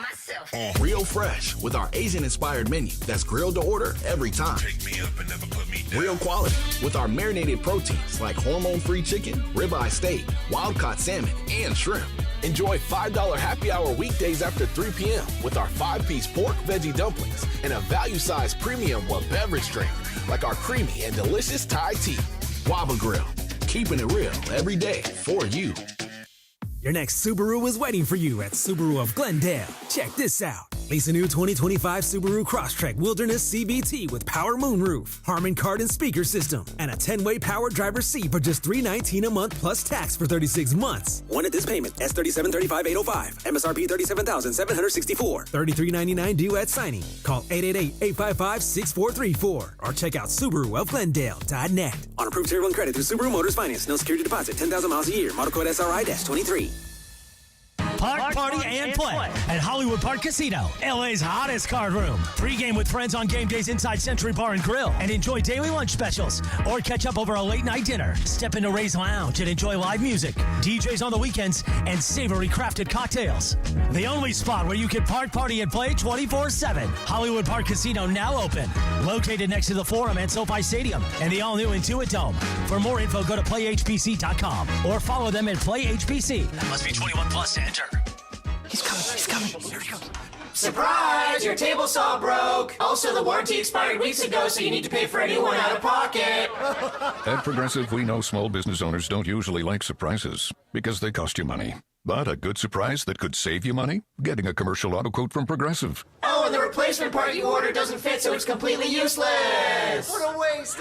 Real fresh with our Asian-inspired menu that's grilled to order every time. Take me up and never put me down. Real quality with our marinated proteins like hormone-free chicken, ribeye steak, wild-caught salmon, and shrimp. Enjoy $5 happy hour weekdays after 3 p.m. with our 5-piece pork veggie dumplings and a value-sized premium beverage drink like our creamy and delicious Thai tea. Waba Grill, keeping it real every day for you. Your next Subaru is waiting for you at Subaru of Glendale. Check this out. Lease a new 2025 Subaru Crosstrek Wilderness CVT with power moonroof, Harman Kardon speaker system, and a 10-way power driver seat for just $319 a month plus tax for 36 months. One at this payment, S37.35.805, MSRP $37,764, $33.99 due at signing. Call 888-855-6434 or check out SubaruofGlendale.net. On approved Tier 1 credit through Subaru Motors Finance. No security deposit, 10,000 miles a year. Model code SRI-23. Park, party, and play at Hollywood Park Casino, LA's hottest card room. Pre-game with friends on game days inside Century Bar and Grill and enjoy daily lunch specials or catch up over a late-night dinner. Step into Ray's Lounge and enjoy live music, DJs on the weekends, and savory crafted cocktails. The only spot where you can park, party, and play 24/7. Hollywood Park Casino now open. Located next to the Forum and SoFi Stadium and the all-new Intuit Dome. For more info, go to playhpc.com or follow them at PlayHPC. Must be 21 plus to enter. He's coming. Here he comes. Surprise! Your table saw broke. Also, the warranty expired weeks ago, so you need to pay for a new one out of pocket. At Progressive, we know small business owners don't usually like surprises because they cost you money. But a good surprise that could save you money? Getting a commercial auto quote from Progressive. Oh, and the replacement part you ordered doesn't fit, so it's completely useless. What a waste.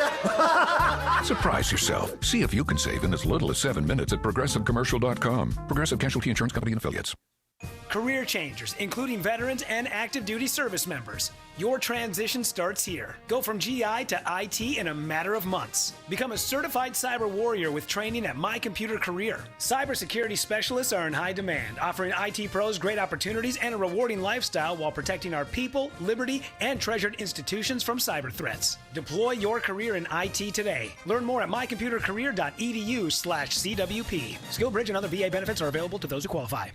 Surprise yourself. See if you can save in as little as 7 minutes at ProgressiveCommercial.com. Progressive Casualty Insurance Company and Affiliates. Career changers, including veterans and active duty service members. Your transition starts here. Go from GI to IT in a matter of months. Become a certified cyber warrior with training at My Computer Career. Cybersecurity specialists are in high demand, offering IT pros great opportunities and a rewarding lifestyle while protecting our people, liberty, and treasured institutions from cyber threats. Deploy your career in IT today. Learn more at mycomputercareer.edu/CWP. SkillBridge and other VA benefits are available to those who qualify.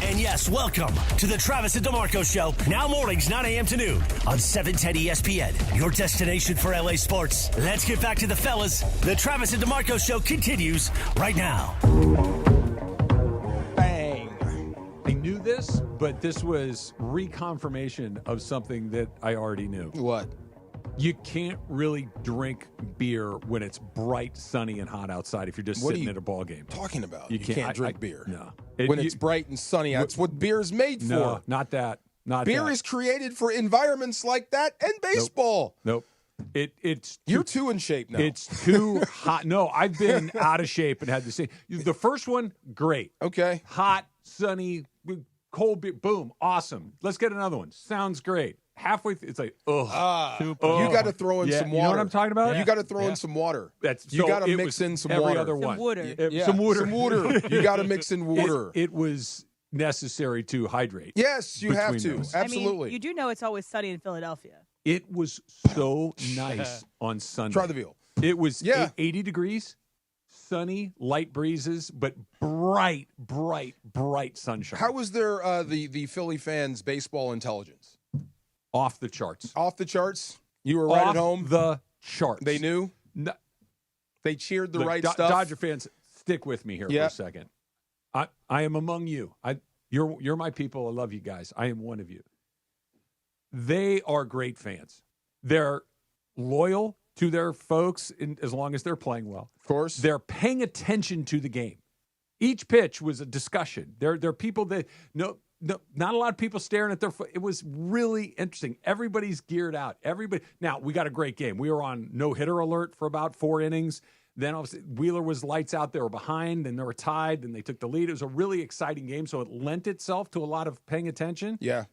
And yes, welcome to the Travis and DeMarco Show. Now mornings, 9 a.m. to noon on 710 ESPN, your destination for LA sports. Let's get back to the fellas. The Travis and DeMarco Show continues right now. Bang. I knew this, but this was reconfirmation of something that I already knew. What? You can't really drink beer when it's bright, sunny, and hot outside if you're just sitting at a ball game. Talking about? You can't drink beer. No. When it's bright and sunny, that's what beer is made for. No, not that. Beer is created for environments like that and baseball. Nope. It's You're too in shape now. It's too hot. No, I've been out of shape and had the same. The first one, great. Okay. Hot, sunny, cold beer. Boom. Awesome. Let's get another one. Sounds great. Halfway through, it's like, you got to throw in some water. You know what I'm talking about? You got to throw in some water. You got to mix in some every water. Other one. Some water. Some water. Some water. You got to mix in water. It was necessary to hydrate. Yes, you have to. Those. Absolutely. I mean, you do know it's always sunny in Philadelphia. It was so nice on Sunday. Try the veal. It was 80 degrees, sunny, light breezes, but bright sunshine. How was their the Philly fans' baseball intelligence? Off the charts. Off the charts? You were right at home? The charts. They knew? No. They cheered the right stuff? Dodger fans, stick with me here for a second. I am among you. You're my people. I love you guys. I am one of you. They are great fans. They're loyal to their folks as long as they're playing well. Of course. They're paying attention to the game. Each pitch was a discussion. They're people that no, not a lot of people staring at their foot. It was really interesting. Everybody's geared out. Now, we got a great game. We were on no-hitter alert for about 4 innings. Then obviously Wheeler was lights out. They were behind, and they were tied, and they took the lead. It was a really exciting game, so it lent itself to a lot of paying attention. Yeah.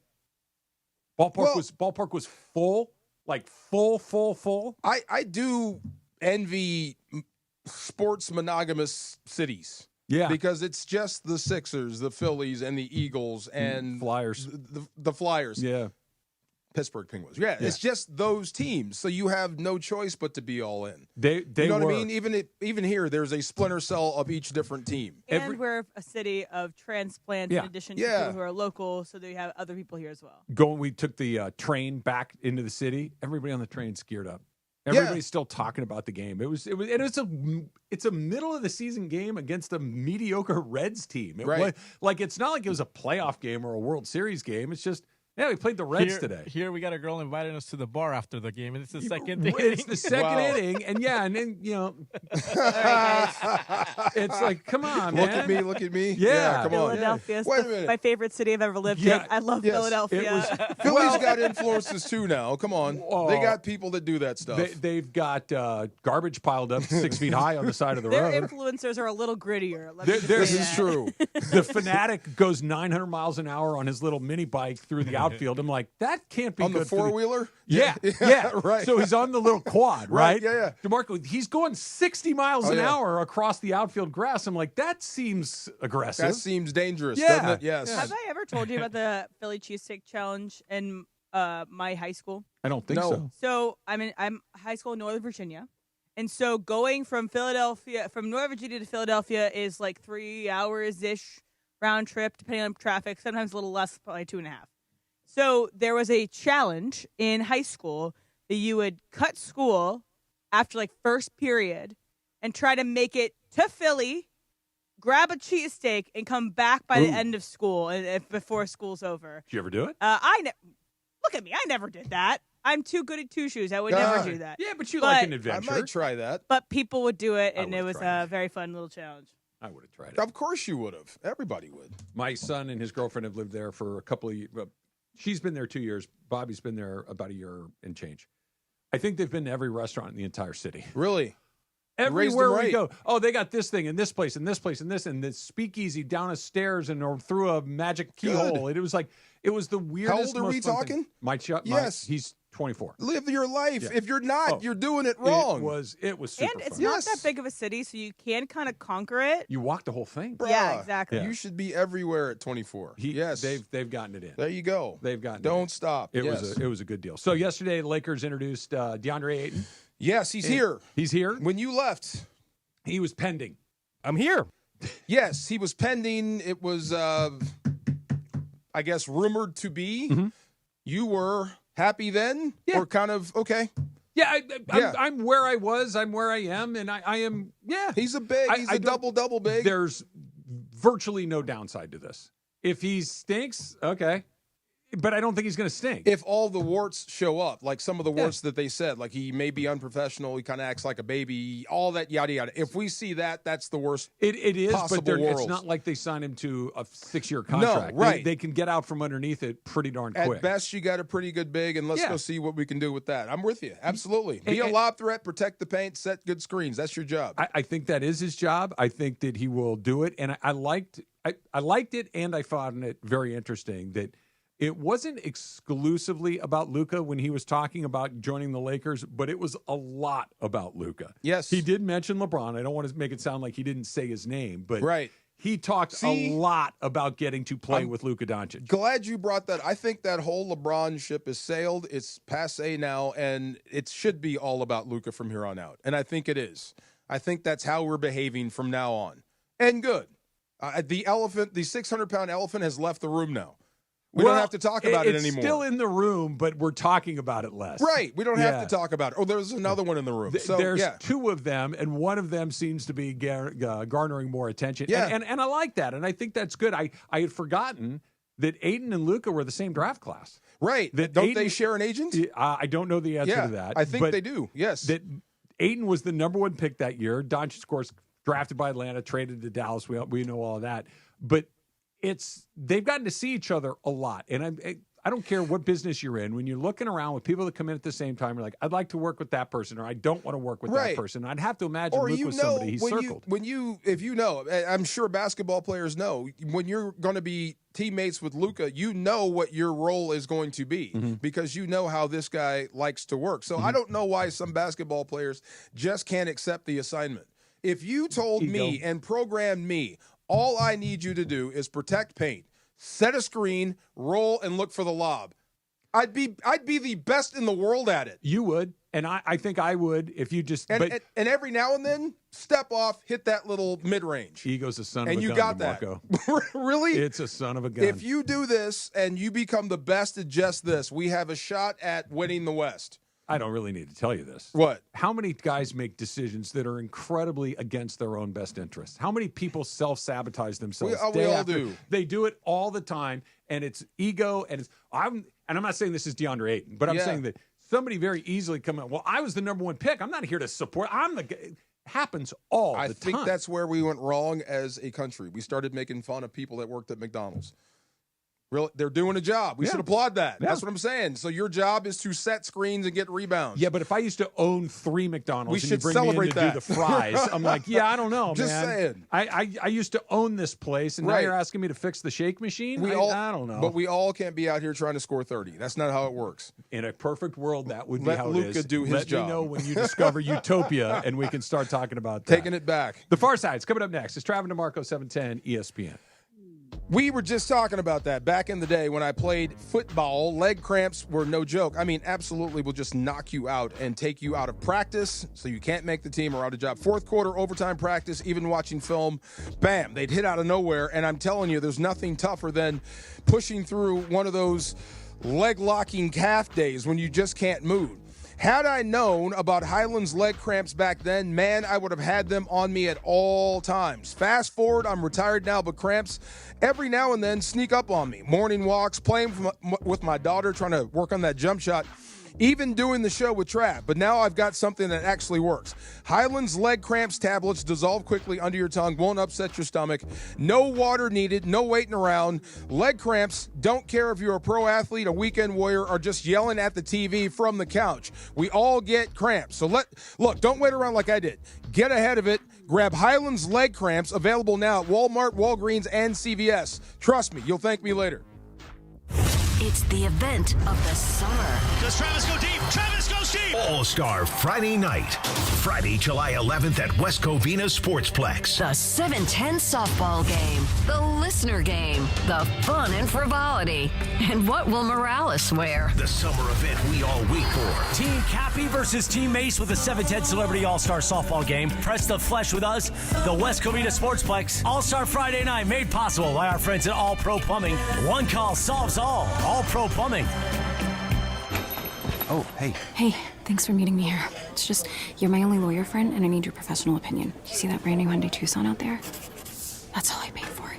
Ballpark was full, like full. I do envy sports monogamous cities. Yeah. Because it's just the Sixers, the Phillies, and the Eagles, and Flyers. The Flyers. Yeah. Pittsburgh Penguins. Yeah, it's just those teams. So you have no choice but to be all in. They you know were. what I mean? Even here, there's a splinter cell of each different team. And we're a city of transplants in addition to people who are local, so they have other people here as well. We took the train back into the city. Everybody on the train's geared up. Everybody's still talking about the game. It's a middle of the season game against a mediocre Reds team. It's not like it was a playoff game or a World Series game. It's just, we played the Reds today. Here we got a girl inviting us to the bar after the game, and it's the second inning. It's the second inning, and then it's like, come on, man. Look at me. Yeah, come on. Philadelphia is my favorite city I've ever lived in. I love Philadelphia. Philly's got influences too now. Come on. They got people that do that stuff. They've got garbage piled up 6 feet high on the side of the road. Their influencers are a little grittier. This is true. The Fanatic goes 900 miles an hour on his little mini bike through the outfield. I'm like, that can't be on good the four-wheeler? Yeah, right. So he's on the little quad, right? Yeah. DeMarco, he's going 60 miles an hour across the outfield grass. I'm like, that seems aggressive. That seems dangerous, doesn't it? Yes. Have I ever told you about the Philly cheesesteak challenge in my high school? I don't think so. So I'm high school in Northern Virginia. And so going from Northern Virginia to Philadelphia is like 3 hours-ish round trip, depending on traffic, sometimes a little less, probably 2.5. So there was a challenge in high school that you would cut school after like first period and try to make it to Philly, grab a cheesesteak, and come back by the end of school and before school's over. Did you ever do it? Look at me. I never did that. I'm too good at two shoes. I would never do that. Yeah, but you like an adventure. I might try that. But people would do it, and it was a very fun little challenge. I would have tried it. Of course you would have. Everybody would. My son and his girlfriend have lived there for a couple of years. She's been there 2 years. Bobby's been there about a year and change. I think they've been to every restaurant in the entire city. Really? Everywhere we go. Oh, they got this thing and this place and this place and this and this speakeasy down a stairs and or through a magic keyhole. It was the weirdest. How old are we talking? Yes, he's 24. Live your life. Yeah. If you're not, you're doing it wrong. It was super And it's fun. not that big of a city, so you can kind of conquer it. You walk the whole thing. Bruh, yeah, exactly. You should be everywhere at 24. Yes. They've gotten it in. There you go. They've gotten Don't stop. It was a good deal. So yesterday the Lakers introduced DeAndre Ayton. Yes, he's here. He's here. When you left, he was pending. I'm here. Yes, he was pending. It was I guess rumored to be. Mm-hmm. You were happy then? Yeah. Or kind of okay? Yeah, I'm where I was. I'm where I am, and I am. Yeah, he's a double big. There's virtually no downside to this. If he stinks, okay, but I don't think he's going to stink. If all the warts show up, like some of the warts that they said, like he may be unprofessional, he kind of acts like a baby, all that yada yada. If we see that, that's the worst. It is, possible but worlds. It's not like they signed him to a 6-year contract. No, right. They can get out from underneath it pretty darn quick. At best, you got a pretty good big, and let's go see what we can do with that. I'm with you. Absolutely. Be a lob threat, protect the paint, set good screens. That's your job. I think that is his job. I think that he will do it, and I liked it, and I found it very interesting that it wasn't exclusively about Luka when he was talking about joining the Lakers, but it was a lot about Luka. Yes. He did mention LeBron. I don't want to make it sound like he didn't say his name, but he talked a lot about getting to play with Luka Doncic. Glad you brought that. I think that whole LeBron ship is sailed. It's passé now, and it should be all about Luka from here on out. And I think it is. I think that's how we're behaving from now on. And good. The 600-pound elephant has left the room now. We don't have to talk about it anymore. It's still in the room, but we're talking about it less. Right. We don't have to talk about it. Oh, there's another one in the room. So, there's two of them, and one of them seems to be garnering more attention. Yeah. And I like that, and I think that's good. I had forgotten that Ayton and Luka were the same draft class. Right. Don't they share an agent? I don't know the answer to that. I think they do, yes. That Ayton was the number one pick that year. Doncic, of course, drafted by Atlanta, traded to Dallas. We know all of that. But they've gotten to see each other a lot. And I don't care what business you're in. When you're looking around with people that come in at the same time, you're like, I'd like to work with that person, or I don't want to work with that person. I'd have to imagine Luke was somebody he circled. If you know, I'm sure basketball players know, when you're going to be teammates with Luka, you know what your role is going to be because you know how this guy likes to work. So I don't know why some basketball players just can't accept the assignment. If you told me and programmed me, all I need you to do is protect paint, set a screen, roll, and look for the lob. I'd be the best in the world at it. You would, and I think I would if you just. And every now and then, step off, hit that little mid-range. Ego's a son of a gun. And you got that. Really? It's a son of a gun. If you do this and you become the best at just this, we have a shot at winning the West. I don't really need to tell you this. What? How many guys make decisions that are incredibly against their own best interests? How many people self-sabotage themselves? We all do. They do it all the time, and it's ego, and I'm not saying this is DeAndre Ayton, but I'm saying that somebody very easily come out, well, I was the number one pick. I'm not here to support. It happens all the time. I think that's where we went wrong as a country. We started making fun of people that worked at McDonald's. Really, they're doing a job. We should applaud that. That's what I'm saying. So your job is to set screens and get rebounds. Yeah, but if I used to own 3 McDonald's, we should bring celebrate me in to that. do the fries, I'm like, I don't know, Just man. saying. I used to own this place, and now you're asking me to fix the shake machine? I don't know. But we all can't be out here trying to score 30. That's not how it works. In a perfect world, that would be how Luka it is. do his job. Let me know when you discover Utopia, and we can start talking about that. Taking it back. The Far Side's coming up next. It's Trav and DeMarco, 710 ESPN. We were just talking about that back in the day when I played football. Leg cramps were no joke. I mean, absolutely will just knock you out and take you out of practice so you can't make the team or out of job. Fourth quarter, overtime practice, even watching film, bam, they'd hit out of nowhere. And I'm telling you, there's nothing tougher than pushing through one of those leg-locking calf days when you just can't move. Had I known about Highland's leg cramps back then, man, I would have had them on me at all times. Fast forward, I'm retired now, but cramps every now and then sneak up on me. Morning walks, playing with my daughter, trying to work on that jump shot, even doing the show with Trav. But now I've got something that actually works. Highland's leg cramps tablets dissolve quickly under your tongue, won't upset your stomach. No water needed, no waiting around. Leg cramps, don't care if you're a pro athlete, a weekend warrior, or just yelling at the TV from the couch. We all get cramps. So look, don't wait around like I did. Get ahead of it. Grab Highland's leg cramps, available now at Walmart, Walgreens, and CVS. Trust me, you'll thank me later. It's the event of the summer. Does Travis go deep? Travis goes deep! All-Star Friday night. Friday, July 11th at West Covina Sportsplex. The 710 softball game. The listener game. The fun and frivolity. And what will Morales wear? The summer event we all wait for. Team Cappy versus Team Mace with the 710 Celebrity All-Star Softball game. Press the flesh with us. The West Covina Sportsplex. All-Star Friday night made possible by our friends at All Pro Plumbing. One call solves all. All Pro Plumbing. Oh, hey. Hey, thanks for meeting me here. It's just, you're my only lawyer friend, and I need your professional opinion. Do you see that brand new Hyundai Tucson out there? That's all I paid for it.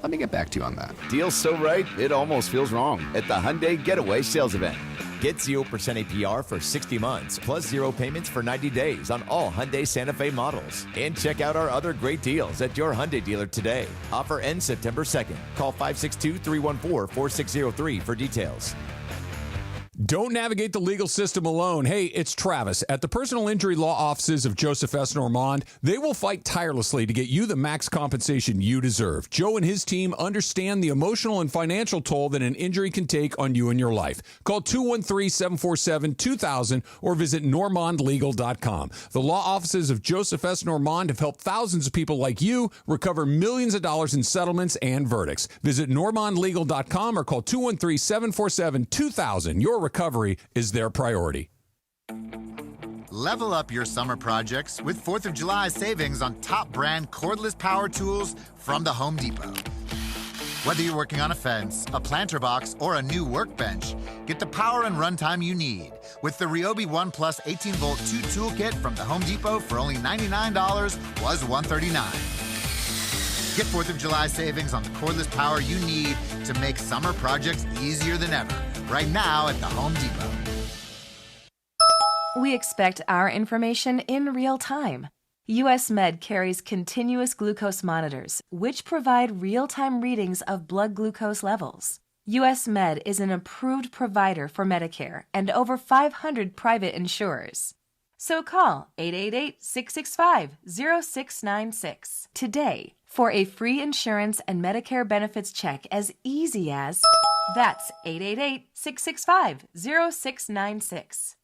Let me get back to you on that. Deal's so right, it almost feels wrong at the Hyundai Getaway Sales Event. Get 0% APR for 60 months, plus 0 payments for 90 days on all Hyundai Santa Fe models. And check out our other great deals at your Hyundai dealer today. Offer ends September 2nd. Call 562-314-4603 for details. Don't navigate the legal system alone. Hey, it's Travis. At the personal injury law offices of Joseph S. Normand, they will fight tirelessly to get you the max compensation you deserve. Joe and his team understand the emotional and financial toll that an injury can take on you and your life. Call 213-747-2000 or visit normandlegal.com. The law offices of Joseph S. Normand have helped thousands of people like you recover millions of dollars in settlements and verdicts. Visit normandlegal.com or call 213-747-2000. Your recovery is their priority. Level up your summer projects with 4th of July savings on top brand cordless power tools from the Home Depot. Whether you're working on a fence, a planter box, or a new workbench, get the power and runtime you need with the Ryobi One Plus 18-volt 2 toolkit from the Home Depot for only $99, was $139. Get 4th of July savings on the cordless power you need to make summer projects easier than ever. Right now at the Home Depot. We expect our information in real time. US Med carries continuous glucose monitors, which provide real-time readings of blood glucose levels. US Med is an approved provider for Medicare and over 500 private insurers. So call 888-665-0696 today for a free insurance and Medicare benefits check as easy as... That's 888-665-0696.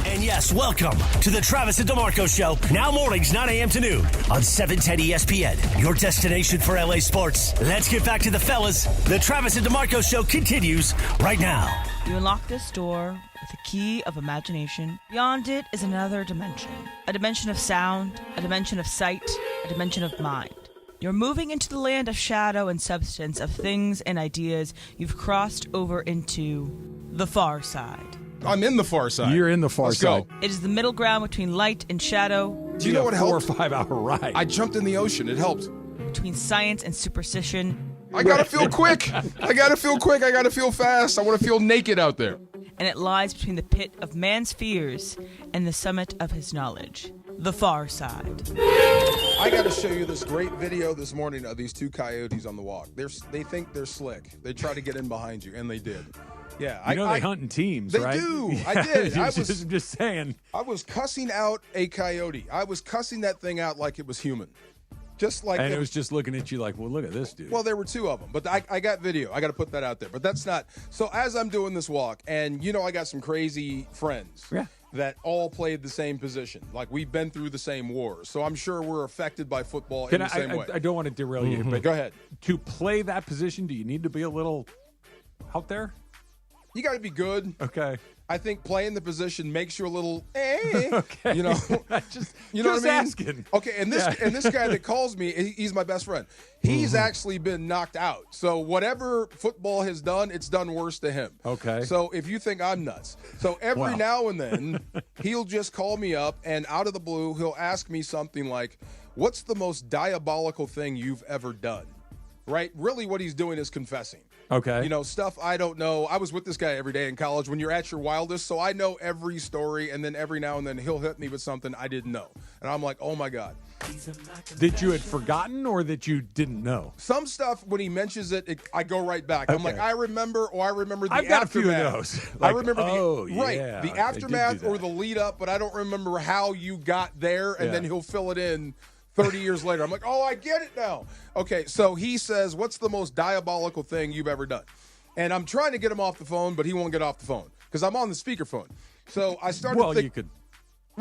And yes, welcome to the Travis and DeMarco Show. Now mornings, 9 a.m. to noon on 710 ESPN, your destination for LA sports. Let's get back to the fellas. The Travis and DeMarco Show continues right now. You unlock this door with a key of imagination. Beyond it is another dimension. A dimension of sound, a dimension of sight, a dimension of mind. You're moving into the land of shadow and substance, of things and ideas. You've crossed over into the far side. I'm in the far side. You're in the far Let's side. Go. It is the middle ground between light and shadow. Do you know what helped? 4 or 5 hour ride. I jumped in the ocean. It helped. Between science and superstition. I gotta feel quick. I gotta feel quick. I gotta feel fast. I want to feel naked out there. And it lies between the pit of man's fears and the summit of his knowledge. The far side. I got to show you this great video this morning of these two coyotes on the walk. They think they're slick. They try to get in behind you, and they did. Yeah, they hunt in teams, they right? do. I did. I'm just saying. I was cussing out a coyote. I was cussing that thing out like it was human. Just like, and it was just looking at you like, well, look at this dude. Well, there were two of them, but I got video. I got to put that out there. But that's not. So as I'm doing this walk, and I got some crazy friends that all played the same position. Like we've been through the same wars. So I'm sure we're affected by football in the same way. I don't want to derail you, but go ahead. To play that position, do you need to be a little out there? You got to be good. Okay. I think playing the position makes you a little, okay. you know just what I mean? Asking. Okay, and this guy that calls me, he's my best friend. He's actually been knocked out. So whatever football has done, it's done worse to him. Okay. So if you think I'm nuts, so every now and then he'll just call me up, and out of the blue he'll ask me something like, "What's the most diabolical thing you've ever done?" Right? Really, what he's doing is confessing. Okay. Stuff I don't know. I was with this guy every day in college when you're at your wildest, so I know every story, and then every now and then he'll hit me with something I didn't know. And I'm like, oh, my God. That you had forgotten or that you didn't know? Some stuff, when he mentions it, I go right back. Okay. I'm like, I remember the aftermath. I've got a few of those. I remember yeah, the aftermath or the lead up, but I don't remember how you got there, and then he'll fill it in 30 years later. I'm like, oh, I get it now. Okay, so he says, what's the most diabolical thing you've ever done? And I'm trying to get him off the phone, but he won't get off the phone because I'm on the speakerphone. So I started to think. You could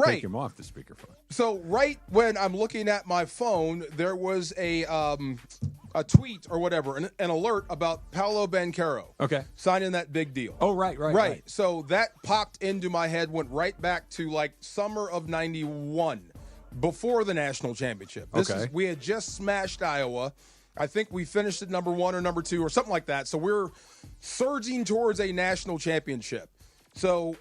take him off the speakerphone. So right when I'm looking at my phone, there was a tweet or whatever, an alert about Paolo Banchero signing that big deal. Oh, right. So that popped into my head, went right back to like summer of 91. Before the national championship. We had just smashed Iowa. I think we finished at number 1 or number 2 or something like that. So we're surging towards a national championship. So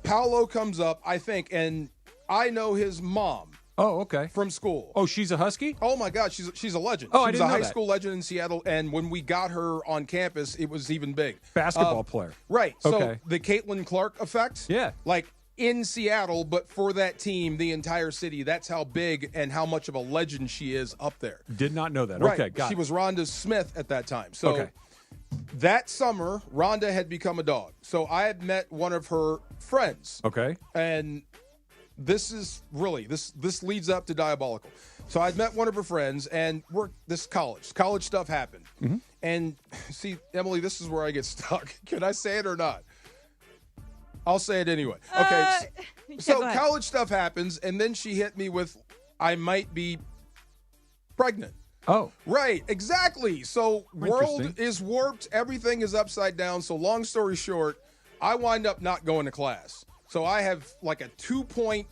Paolo comes up, I think, and I know his mom. Oh, okay. From school. Oh, she's a Husky? Oh, my God. She's a legend. Oh, she I didn't know was a high that. school legend in Seattle, and when we got her on campus, it was even big. Basketball player. Right. So the Caitlin Clark effect. Yeah. Like, in Seattle, but for that team, the entire city, that's how big and how much of a legend she is up there. Did not know that. Right. Okay, got it. She was Rhonda Smith at that time. So that summer, Rhonda had become a dog. So I had met one of her friends. Okay. And this is really, this leads up to diabolical. So I'd met one of her friends, and college stuff happened. Mm-hmm. And see, Emily, this is where I get stuck. Can I say it or not? I'll say it anyway. Okay, so college stuff happens, and then she hit me with, I might be pregnant. Oh. Right, exactly. So world is warped. Everything is upside down. So long story short, I wind up not going to class. So I have like a 2.1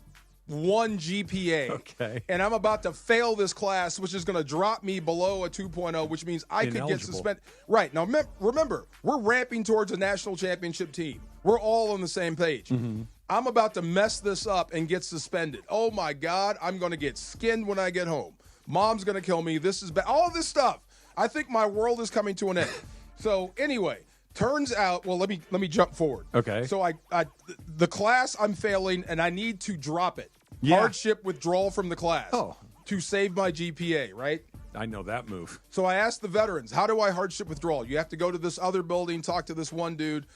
GPA. Okay. And I'm about to fail this class, which is going to drop me below a 2.0, which means I could get suspended. Right. Now, remember, we're ramping towards a national championship team. We're all on the same page. Mm-hmm. I'm about to mess this up and get suspended. Oh, my God. I'm going to get skinned when I get home. Mom's going to kill me. This is bad. All this stuff. I think my world is coming to an end. So, anyway, turns out, well, let me jump forward. Okay. So, the class I'm failing, and I need to drop it. Yeah. Hardship withdrawal from the class to save my GPA, right? I know that move. So I asked the veterans, how do I hardship withdrawal? You have to go to this other building, talk to this one dude.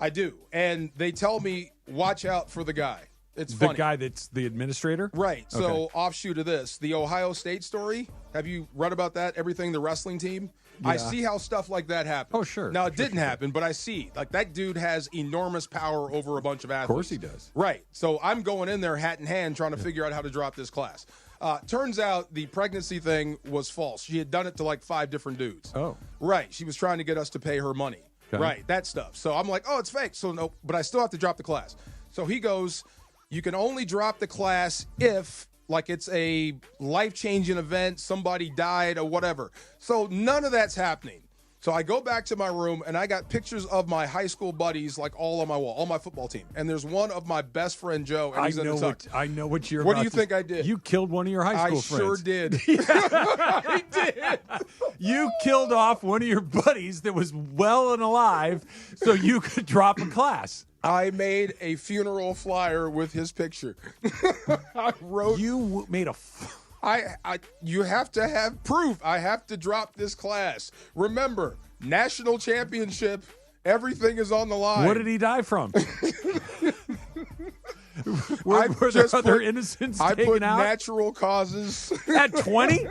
I do. And they tell me, watch out for the guy. It's funny. The guy that's the administrator? Right. So offshoot of this, the Ohio State story, have you read about that? Everything, the wrestling team? Yeah. I see how stuff like that happens. Oh, sure. Now, it didn't happen, but I see. Like, that dude has enormous power over a bunch of athletes. Of course he does. Right. So I'm going in there hat in hand trying to figure out how to drop this class. Turns out the pregnancy thing was false. She had done it to like 5 different dudes. Oh. Right. She was trying to get us to pay her money. Right, that stuff. So I'm like, oh, it's fake. So no, but I still have to drop the class. So he goes, you can only drop the class if, like, it's a life-changing event, somebody died or whatever. So none of that's happening. So I go back to my room, and I got pictures of my high school buddies, like, all on my wall, all my football team. And there's one of my best friend, Joe, and he's in the tux. I know what you're What about do you to- think I did? You killed one of your high school friends. I sure did. I did. You killed off one of your buddies that was well and alive so you could drop a class. I made a funeral flyer with his picture. I wrote. You made a. You have to have proof. I have to drop this class. Remember, national championship. Everything is on the line. What did he die from? were there other innocents I taken put out? natural causes. At 20?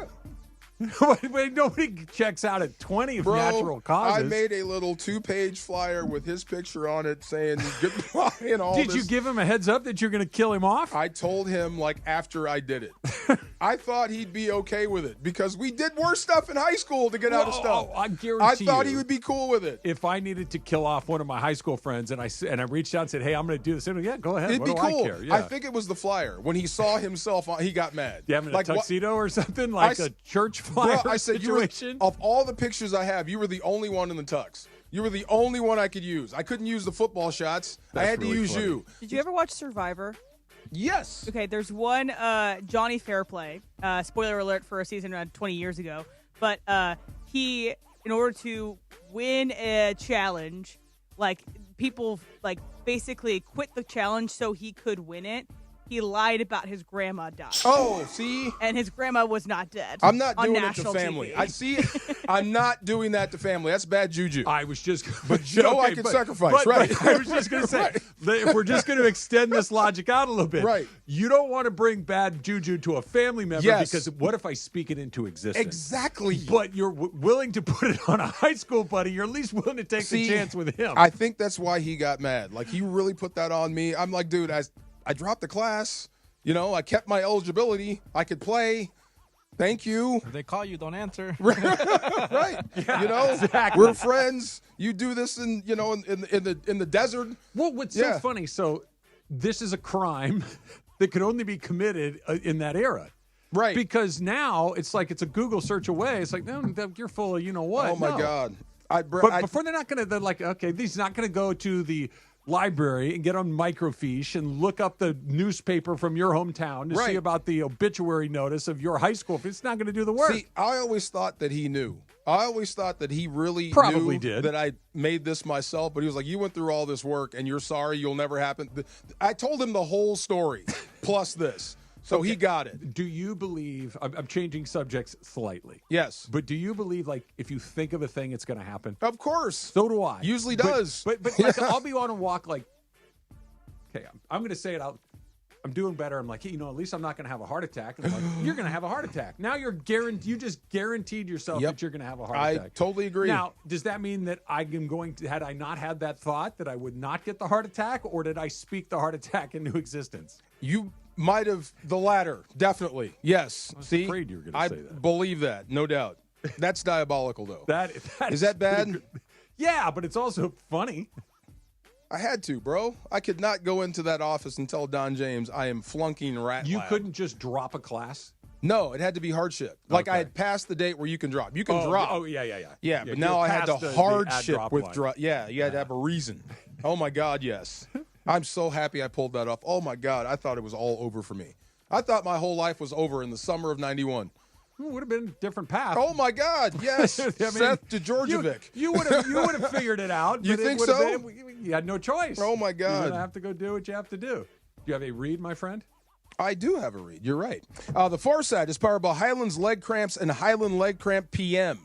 Wait, nobody checks out at 20 of Bro, natural causes. I made a little 2-page flyer with his picture on it saying goodbye and all Did this. you give him a heads up that you're going to kill him off? I told him, like, after I did it. I thought he'd be okay with it because we did worse stuff in high school to get out of stuff. I guarantee I thought you, he would be cool with it. If I needed to kill off one of my high school friends and I reached out and said, hey, I'm going to do this, yeah, go ahead. It'd What be do cool. I care? Yeah. I think it was the flyer. When he saw himself, he got mad. You having a Like, tuxedo or something? Like a church flyer Bro, I said, situation? of all the pictures I have, you were the only one in the tux. You were the only one I could use. I couldn't use the football shots. I had to use you. Did you ever watch Survivor? Yes. Okay, there's one Johnny Fairplay. Spoiler alert for a season around 20 years ago. But he, in order to win a challenge, like people like basically quit the challenge so he could win it. He lied about his grandma dying. Oh, see? And his grandma was not dead. I'm not on doing it to national family. TV. I see it. I'm not doing that to family. That's bad juju. I was just, but Joe, I can sacrifice, right? But I was just going to say, if we're just going to extend this logic out a little bit, right? You don't want to bring bad juju to a family member because what if I speak it into existence? Exactly. But you're willing to put it on a high school buddy. You're at least willing to take the chance with him. I think that's why he got mad. Like, he really put that on me. I'm like, dude, I dropped the class. You know, I kept my eligibility. I could play. Thank you. If they call you, don't answer. Right. Yeah, you know, exactly. We're friends. You do this in the desert. Well, what's so funny? So this is a crime that could only be committed in that era. Right. Because now it's like it's a Google search away. It's like, no, you're full of you know what. Oh, my No. God. But before they're like, okay, he's not going to go to the library and get on microfiche and look up the newspaper from your hometown to see about the obituary notice of your high school. It's not going to do the work. See, I always thought that he knew. I always thought that he really Probably knew did. that I made this myself, but he was like, you went through all this work and you're sorry, you'll never happen. I told him the whole story plus this. So he got it. Do you believe, I'm changing subjects slightly. Yes. But do you believe, like, if you think of a thing, it's going to happen? Of course. So do I. Usually does. But like, I'll be on a walk like, okay, I'm going to say it out. I'm doing better. I'm like, hey, at least I'm not going to have a heart attack. And I'm like, you're going to have a heart attack. Now you just guaranteed yourself that you're going to have a heart attack. I totally agree. Now, does that mean that I am going to, had I not had that thought, that I would not get the heart attack, or did I speak the heart attack into existence? You might have the latter, definitely. Yes. I was See, afraid you were going to say that. I believe that, no doubt. That's diabolical, though. Is that bad? Yeah, but it's also funny. I had to, bro. I could not go into that office and tell Don James I am flunking rat You lab. couldn't just drop a class? No, it had to be hardship. Like, I had passed the date where you can drop. You can drop. Oh, yeah. Yeah, but now I had to hardship with drop. Yeah, you had to have a reason. Oh, my God, yes. I'm so happy I pulled that off. Oh, my God, I thought it was all over for me. I thought my whole life was over in the summer of 91. It would have been a different path. Oh, my God, yes. Seth Djordjevic. You would have figured it out. You but think it so? You had no choice. Oh, my You're God. going to have to go do what you have to do. Do you have a read, my friend? I do have a read. You're right. The Far Side is powered by Highland's Leg Cramps and Highland Leg Cramp PM.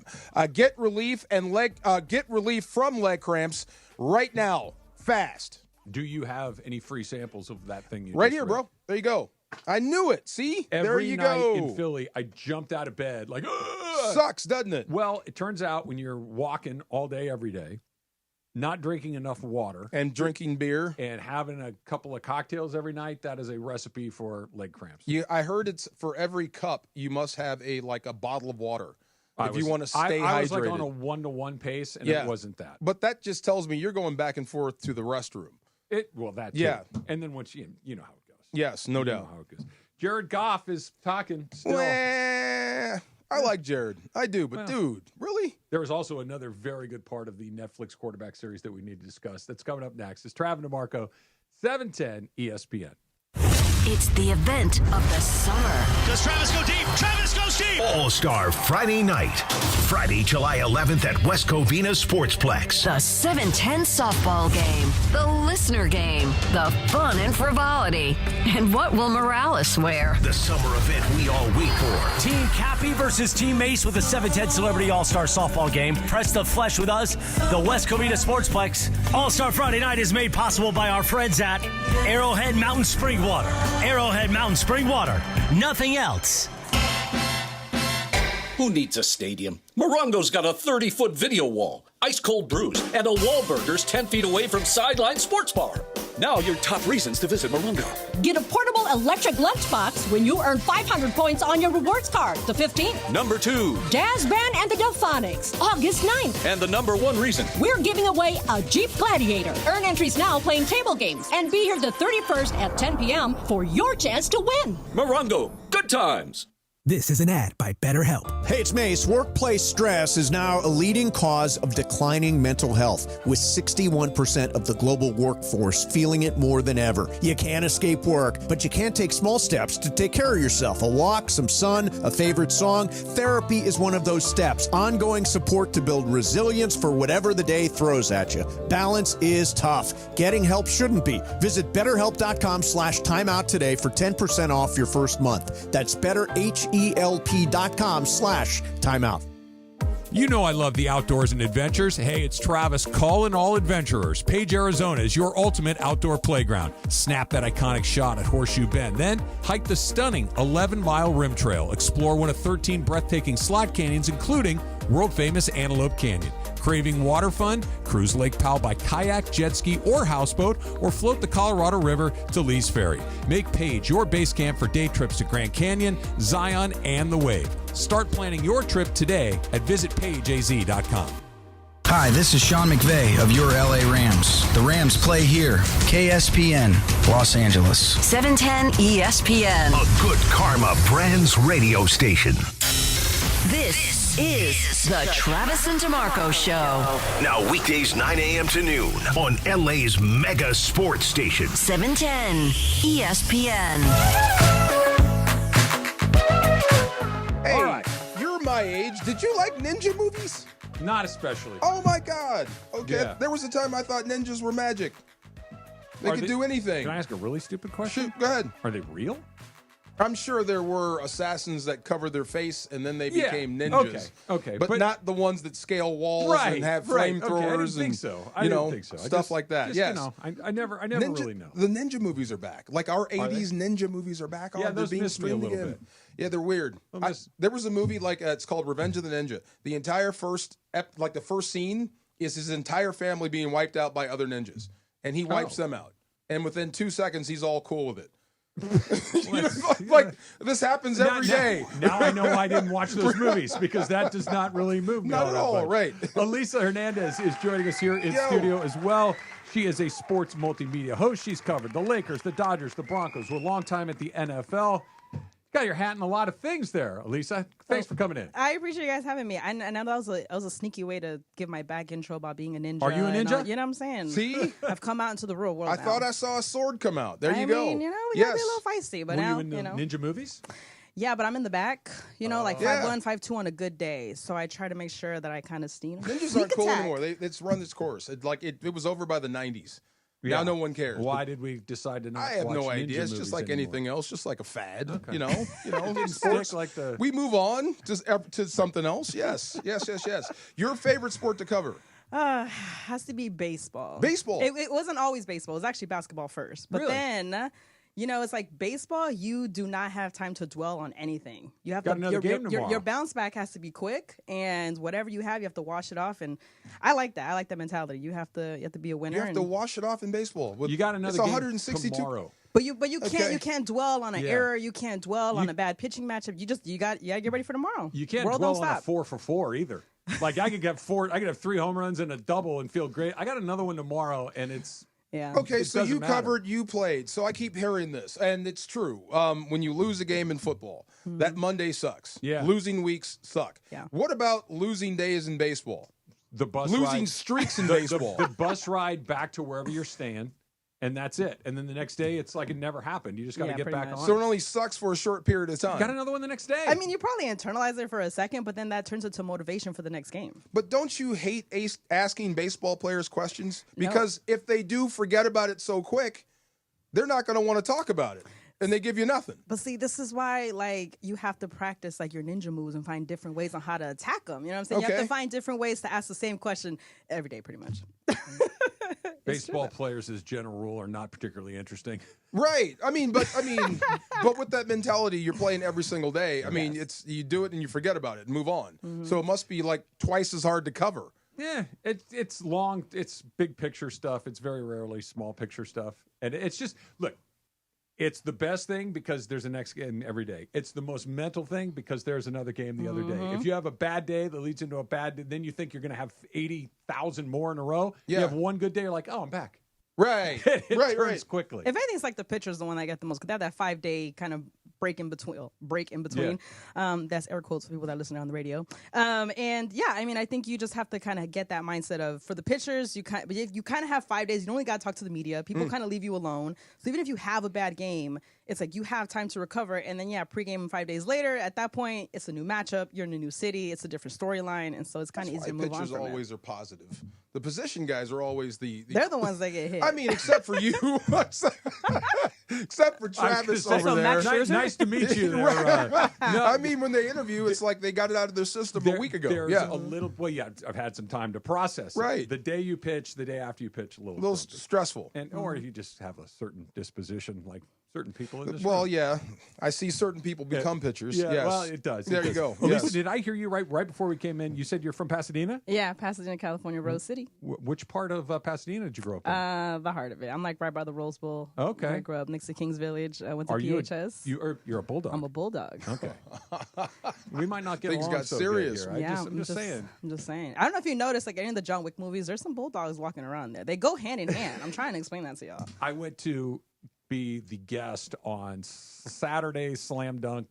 Get relief from leg cramps right now, fast. Do you have any free samples of that thing? Right here, bro. There you go. I knew it. See? There Every you night go. in Philly, I jumped out of bed like, ugh! Sucks, doesn't it? Well, it turns out when you're walking all day, every day, not drinking enough water, and drinking beer, and having a couple of cocktails every night, that is a recipe for leg cramps. I heard it's for every cup, you must have a bottle of water. If you want to stay hydrated. I was like on a 1-to-1 pace, and it wasn't that. But that just tells me you're going back and forth to the restroom. That too. Yeah. And then once you know how it goes. Yes, no doubt. Know how it goes. Jared Goff is talking still. I like Jared. I do, but dude, really? There was also another very good part of the Netflix quarterback series that we need to discuss. That's coming up next. It's Trav and DeMarco, 710 ESPN. It's the event of the summer. Does Travis go deep? Travis goes deep! All-Star Friday night. Friday, July 11th at West Covina Sportsplex. The 710 softball game. The listener game. The fun and frivolity. And what will Morales wear? The summer event we all wait for. Team Cappy versus Team Mace with the 710 Celebrity All-Star Softball game. Press the flesh with us. The West Covina Sportsplex. All-Star Friday night is made possible by our friends at Arrowhead Mountain Spring Water. Arrowhead Mountain Spring Water. Nothing else. Who needs a stadium? Morongo's got a 30-foot video wall, ice-cold brews, and a Wahlburgers 10 feet away from Sideline Sports Bar. Now your top reasons to visit Morongo. Get a portable electric lunchbox when you earn 500 points on your rewards card. The 15th. Number 2. Jazz Band and the Delphonics. August 9th. And the number 1 reason. We're giving away a Jeep Gladiator. Earn entries now playing table games. And be here the 31st at 10 p.m. for your chance to win. Morongo. Good times. This is an ad by BetterHelp. Hey, it's Mace. Workplace stress is now a leading cause of declining mental health, with 61% of the global workforce feeling it more than ever. You can't escape work, but you can take small steps to take care of yourself. A walk, some sun, a favorite song. Therapy is one of those steps. Ongoing support to build resilience for whatever the day throws at you. Balance is tough. Getting help shouldn't be. Visit BetterHelp.com/timeout today for 10% off your first month. That's BetterHelp.com/timeout. You know I love the outdoors and adventures. Hey, it's Travis calling all adventurers. Page, Arizona is your ultimate outdoor playground. Snap that iconic shot at Horseshoe Bend. Then hike the stunning 11-mile rim trail. Explore one of 13 breathtaking slot canyons, including world-famous Antelope Canyon. Craving water fun? Cruise Lake Powell by kayak, jet ski, or houseboat, or float the Colorado River to Lee's Ferry. Make Page your base camp for day trips to Grand Canyon, Zion, and the Wave. Start planning your trip today at visitpageaz.com. Hi, this is Sean McVay of your LA Rams. The Rams play here. KSPN, Los Angeles. 710 ESPN. A good karma brands radio station. This is the Travis and DeMarco Show. Now weekdays 9 a.m. to noon on LA's mega sports station. 710 ESPN. Hey, all right. You're my age. Did you like ninja movies? Not especially. Oh, my God. Okay. Yeah. There was a time I thought ninjas were magic. They could do anything. Can I ask a really stupid question? Shoot, go ahead. Are they real? I'm sure there were assassins that covered their face and then they became ninjas. Okay. But not the ones that scale walls and have flamethrowers I didn't think so. I didn't think so. Stuff like that. Yes. I never really know. The ninja movies are back. Like our 80s ninja movies are back. Yeah, those missed me a little bit. Yeah, they're weird. There was a movie like it's called Revenge of the Ninja. The entire first scene is his entire family being wiped out by other ninjas, and he wipes them out. And within 2 seconds, he's all cool with it. Like this happens every day. Now I know why I didn't watch those movies, because that does not really move me. Not at all, right. Alisa Hernandez is joining us here in studio as well. She is a sports multimedia host. She's covered the Lakers, the Dodgers, the Broncos. We're a long time at the NFL. Got your hat in a lot of things there, Alisa. Thanks for coming in. I appreciate you guys having me. I know that was a sneaky way to give my back intro about being a ninja. Are you a ninja? You know what I'm saying? See? I've come out into the real world. I thought I saw a sword come out. There you go. I mean, we gotta be a little feisty, but Were now, you in the ninja movies? Yeah, but I'm in the back, like 5'1", 5'2" on a good day. So I try to make sure that I kind of steam. Ninjas aren't cool anymore. It's run its course. It was over by the 90s. Now no one cares. Why did we decide to not watch I have no ninja idea. It's just like anymore? anything else, just like a fad. Okay. You know, in sports, we move on to something else. Yes. Your favorite sport to cover? Has to be baseball. Baseball. It wasn't always baseball. It was actually basketball first. But really? then, it's like baseball, you do not have time to dwell on anything. You have Got another game tomorrow. Your bounce back has to be quick, and whatever you have, you have to wash it off. And I like that. I like that mentality. You have to be a winner. You have to wash it off in baseball. You got another it's game 162 tomorrow. But you can't dwell on an error. You can't dwell on a bad pitching matchup. You got to get ready for tomorrow. You can't dwell on a 4 for 4 either. Like I could have 3 home runs and a double and feel great. I got another one tomorrow, and it's okay. So you covered, you played. So I keep hearing this, and it's true. When you lose a game in football, that Monday sucks. Yeah, losing weeks suck. Yeah. What about losing days in baseball? The bus losing ride, streaks in baseball. The bus ride back to wherever you're staying. And that's it. And then the next day, it's like it never happened. You just got to get back on. So it only sucks for a short period of time. Got another one the next day. I mean, you probably internalize it for a second, but then that turns into motivation for the next game. But don't you hate asking baseball players questions? Because if they do forget about it so quick, they're not going to want to talk about it. And they give you nothing. But see, this is why, like, you have to practice, like, your ninja moves and find different ways on how to attack them. You know what I'm saying? You have to find different ways to ask the same question every day, pretty much. Baseball players, as general rule, are not particularly interesting. Right. But with that mentality, you're playing every single day. I mean, you do it and you forget about it and move on. Mm-hmm. So it must be like twice as hard to cover. Yeah, it's long. It's big picture stuff. It's very rarely small picture stuff. And it's just, look, it's the best thing because there's a next game every day. It's the most mental thing because there's another game the other day. If you have a bad day that leads into a bad day, then you think you're going to have 80,000 more in a row. Yeah. You have one good day, you're like, oh, I'm back. Right. It turns quickly. If anything, it's like the pitcher's the one that get the most. Because they have that 5-day kind of break in between. Yeah. That's air quotes for people that listen on the radio. I think you just have to kind of get that mindset of, for the pitchers, you kind of have 5 days. You only got to talk to the media. People kind of leave you alone. So even if you have a bad game, it's like you have time to recover. And then, pregame 5 days later, at that point, it's a new matchup. You're in a new city. It's a different storyline. And so it's kind of easy to move on pitchers from always are positive. The position guys are always they're the ones that get hit. I mean, except for you. Except for Travis over there. Nice to meet you. I mean, when they interview, it's like they got it out of their system a week ago. There's a little. Well, I've had some time to process it. Right. The day you pitch, the day after you pitch, a little stressful, or you just have a certain disposition, like certain people in this. Well, room. yeah, I see certain people become pitchers. Yeah, yes. well, it does. There you go. Alisa, did I hear you right before we came in? You said you're from Pasadena. Yeah, Pasadena, California, Rose City. Which part of Pasadena did you grow up in? The heart of it. I'm like right by the Rose Bowl. Okay. I grew up next to Kings Village. I went to PHS. You're a bulldog. I'm a bulldog. Okay. We might not get Things along got so serious. Good here. I'm just saying. I'm just saying. I don't know if you noticed, like any of the John Wick movies, there's some bulldogs walking around there. They go hand in hand. I'm trying to explain that to y'all. I went to be the guest on Saturday Slam Dunk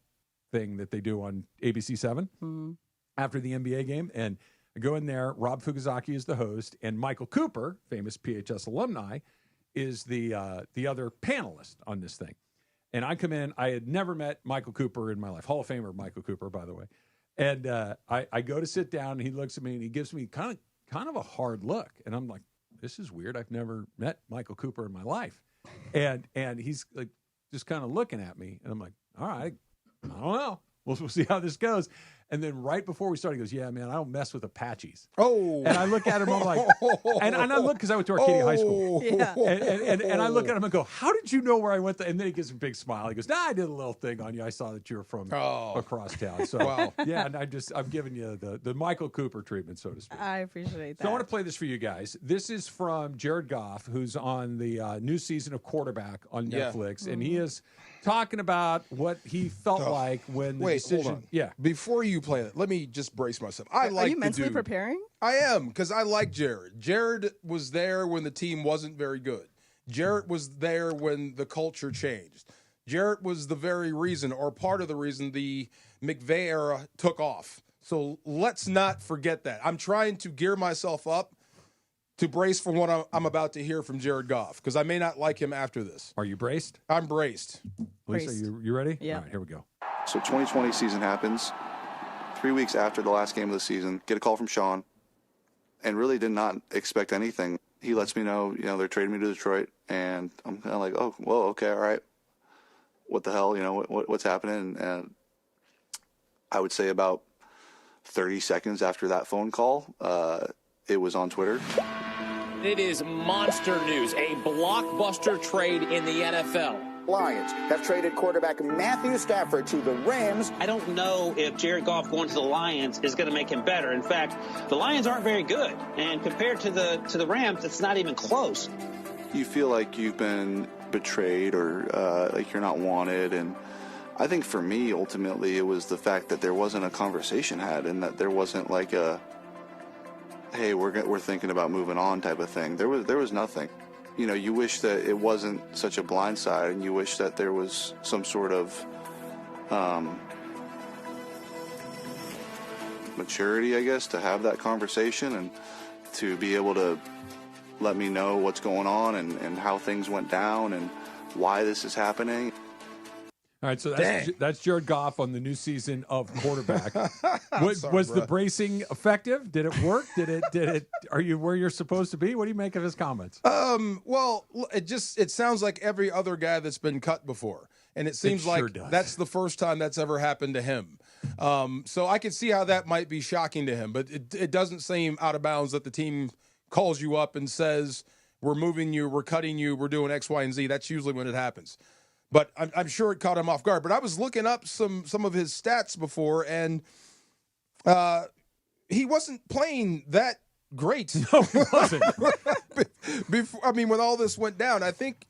thing that they do on ABC 7 after the NBA game, and I go in there. Rob Fukuzaki is the host, and Michael Cooper, famous PHS alumni, is the other panelist on this thing. And I come in. I had never met Michael Cooper in my life. Hall of Famer Michael Cooper, by the way. And I go to sit down, and he looks at me, and he gives me kind of a hard look. And I'm like, this is weird. I've never met Michael Cooper in my life. And he's like just kind of looking at me, and I'm like, all right, I don't know. We'll see how this goes. And then right before we started, he goes, yeah, man, I don't mess with Apaches. Oh. And I look at him, I'm like, and I look, because I went to Arcadia High School. Yeah. And I look at him and go, how did you know where I went? And then he gives a big smile. He goes, I did a little thing on you. I saw that you were from across town. So, yeah, and I'm giving you the Michael Cooper treatment, so to speak. I appreciate that. So I want to play this for you guys. This is from Jared Goff, who's on the new season of Quarterback on Netflix. And he is talking about what he felt like when the decision. Hold on. Yeah. Before you play it, let me just brace myself. Are you mentally preparing? I am, because I like Jared. Jared was there when the team wasn't very good. Jared was there when the culture changed. Jared was the very reason, or part of the reason, the McVay era took off. So let's not forget that. I'm trying to gear myself up to brace for what I'm about to hear from Jared Goff, because I may not like him after this. Are you braced? I'm braced. Lisa, you ready? Yeah. All right, here we go. So 2020 season happens. 3 weeks after the last game of the season, get a call from Sean, and really did not expect anything. He lets me know, they're trading me to Detroit, and I'm kind of like, oh, whoa, okay, all right. What the hell, what's happening? And I would say about 30 seconds after that phone call, it was on Twitter. It is monster news, a blockbuster trade in the NFL. Lions have traded quarterback Matthew Stafford to the Rams. I don't know if Jared Goff going to the Lions is going to make him better. In fact, the Lions aren't very good, and compared to the Rams, it's not even close. You feel like you've been betrayed or like you're not wanted. And I think for me, ultimately, it was the fact that there wasn't a conversation had, and that there wasn't like a, hey, we're thinking about moving on type of thing. There was nothing. You know, you wish that it wasn't such a blindside, and you wish that there was some sort of maturity, I guess, to have that conversation and to be able to let me know what's going on and how things went down and why this is happening. All right, so that's Jared Goff on the new season of quarterback. Was the bracing effective? Did it work? Did it? Are you where you're supposed to be? What do you make of his comments? Well, it sounds like every other guy that's been cut before, and it seems like that's the first time that's ever happened to him. So I can see how that might be shocking to him, but it doesn't seem out of bounds that the team calls you up and says, "We're moving you, we're cutting you, we're doing X, Y, and Z." That's usually when it happens. But I'm sure it caught him off guard. But I was looking up some of his stats before, and he wasn't playing that great. No, he wasn't. Before, I mean, when all this went down, I think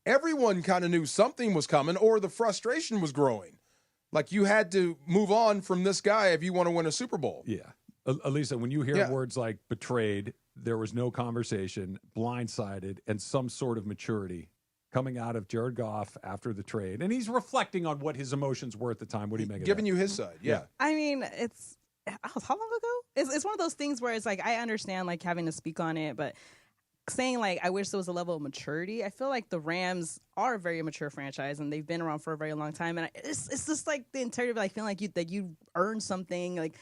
everyone kind of knew something was coming, or the frustration was growing. Like, you had to move on from this guy if you want to win a Super Bowl. Yeah. Alisa, when you hear words like betrayed, there was no conversation, blindsided, and some sort of maturity coming out of Jared Goff after the trade, and he's reflecting on what his emotions were at the time. What do you make of that? Giving you his side, yeah. I mean, it's how long ago? It's one of those things where it's like, I understand like having to speak on it, but saying like I wish there was a level of maturity. I feel like the Rams are a very mature franchise, and they've been around for a very long time, and it's just like the entirety of like feeling like you earned something, like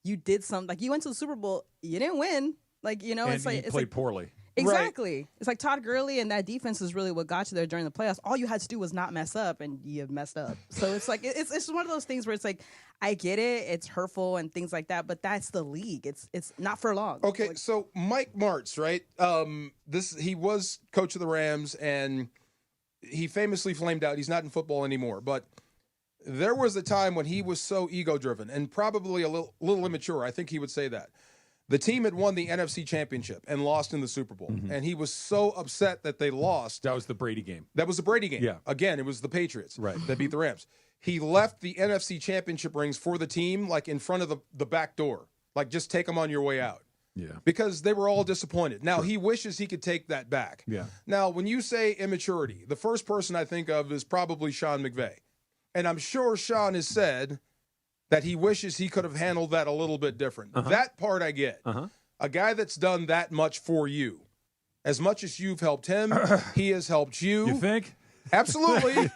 you did something, like you went to the Super Bowl, you didn't win, like, you know, and it's like he played poorly. Exactly. Right. It's like Todd Gurley, and that defense is really what got you there during the playoffs. All you had to do was not mess up, and you messed up. So it's like it's one of those things where it's like, I get it, it's hurtful and things like that, but that's the league. It's not for long. Okay, like, so Mike Martz, right? He was coach of the Rams, and he famously flamed out. He's not in football anymore, but there was a time when he was so ego-driven and probably a little immature. I think he would say that. The team had won the NFC Championship and lost in the Super Bowl, and he was so upset that they lost. That was the Brady game. That was the Brady game. Yeah. Again, it was the Patriots that beat the Rams. He left the NFC Championship rings for the team, like in front of the back door. Like, just take them on your way out. Yeah. Because they were all disappointed. Now, he wishes he could take that back. Yeah. Now, when you say immaturity, the first person I think of is probably Sean McVay. And I'm sure Sean has said that he wishes he could have handled that a little bit different. That part I get. A guy that's done that much for you, as much as you've helped him, he has helped you. You think? Absolutely.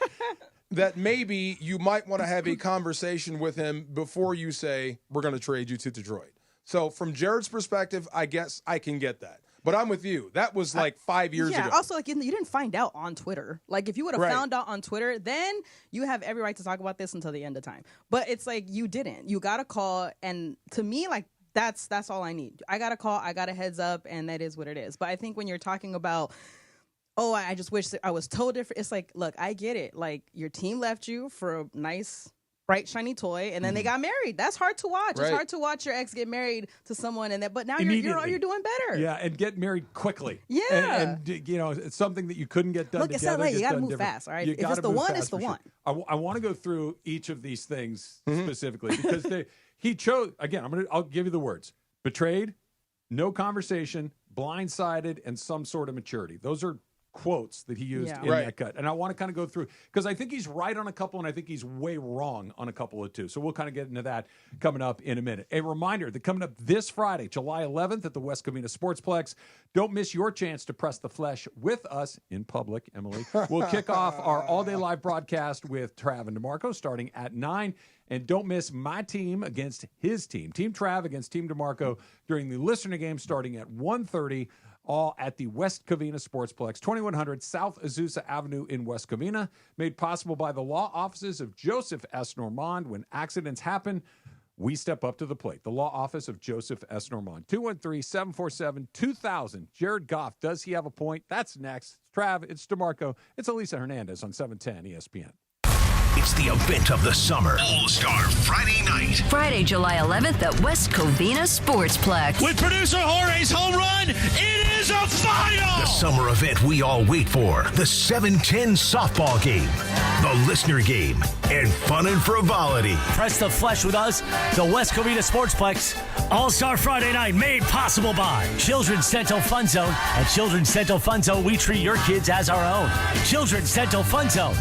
That maybe you might want to have a conversation with him before you say, we're going to trade you to Detroit. So from Jared's perspective, I guess I can get that. But I'm with you. That was like 5 years ago. Yeah, also, like, you didn't find out on Twitter. Like, if you would have found out on Twitter, then you have every right to talk about this until the end of time. But it's like, you didn't. You got a call, and to me, like, that's all I need. I got a call, I got a heads up, and that is what it is. But I think when you're talking about, oh, I just wish that I was told different, it's like, look, I get it. Like, your team left you for a nice, bright, shiny toy, and then they got married. That's hard to watch. It's hard to watch your ex get married to someone, but now you're doing better. Yeah, and get married quickly. Yeah, and you know, it's something that you couldn't get done. Look, together. It's LA. You got to move fast. All right, if it's the one, it's the one. I want to go through each of these things specifically because he chose. Again, I'll give you the words: betrayed, no conversation, blindsided, and some sort of maturity. Those are quotes that he used in that cut. And I want to kind of go through, because I think he's right on a couple, and I think he's way wrong on a couple of two. So we'll kind of get into that coming up in a minute. A reminder that coming up this Friday, July 11th at the West Covina Sportsplex, don't miss your chance to press the flesh with us in public, Emily. We'll kick off our all-day live broadcast with Trav and DeMarco starting at 9. And don't miss my team against his team. Team Trav against Team DeMarco during the listener game starting at 1:30. All at the West Covina Sportsplex, 2100 South Azusa Avenue in West Covina. Made possible by the law offices of Joseph S. Normand. When accidents happen, we step up to the plate. The law office of Joseph S. Normand. 213-747-2000. Jared Goff, does he have a point? That's next. It's Trav, it's DeMarco, it's Alisa Hernandez on 710 ESPN. It's the event of the summer. All-Star Friday night. Friday, July 11th at West Covina Sportsplex. With producer Jorge's home run, it is a final! The summer event we all wait for. The 710 softball game. The listener game. And fun and frivolity. Press the flesh with us, the West Covina Sportsplex. All-Star Friday night made possible by Children's Dental Fun Zone. At Children's Dental Fun Zone, we treat your kids as our own. Children's Dental Fun Zone.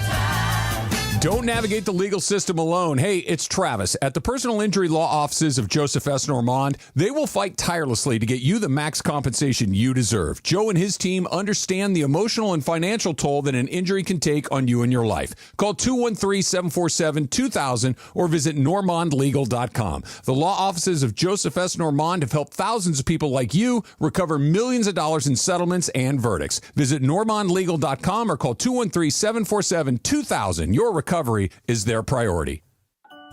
Don't navigate the legal system alone. Hey, it's Travis. At the personal injury law offices of Joseph S. Normand, they will fight tirelessly to get you the max compensation you deserve. Joe and his team understand the emotional and financial toll that an injury can take on you and your life. Call 213-747-2000 or visit normandlegal.com. The law offices of Joseph S. Normand have helped thousands of people like you recover millions of dollars in settlements and verdicts. Visit normandlegal.com or call 213-747-2000. Your recovery is their priority.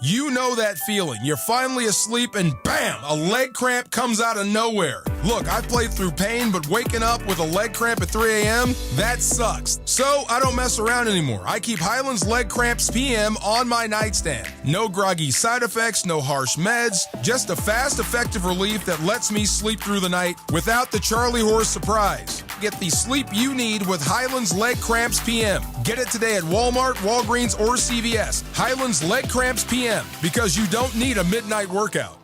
You know that feeling. You're finally asleep and bam, a leg cramp comes out of nowhere. Look, I've played through pain, but waking up with a leg cramp at 3 a.m., that sucks. So I don't mess around anymore. I keep Highland's Leg Cramps PM on my nightstand. No groggy side effects, no harsh meds, just a fast, effective relief that lets me sleep through the night without the Charlie horse surprise. Get the sleep you need with Highland's Leg Cramps PM. Get it today at Walmart, Walgreens, or CVS. Highland's Leg Cramps PM, because you don't need a midnight workout.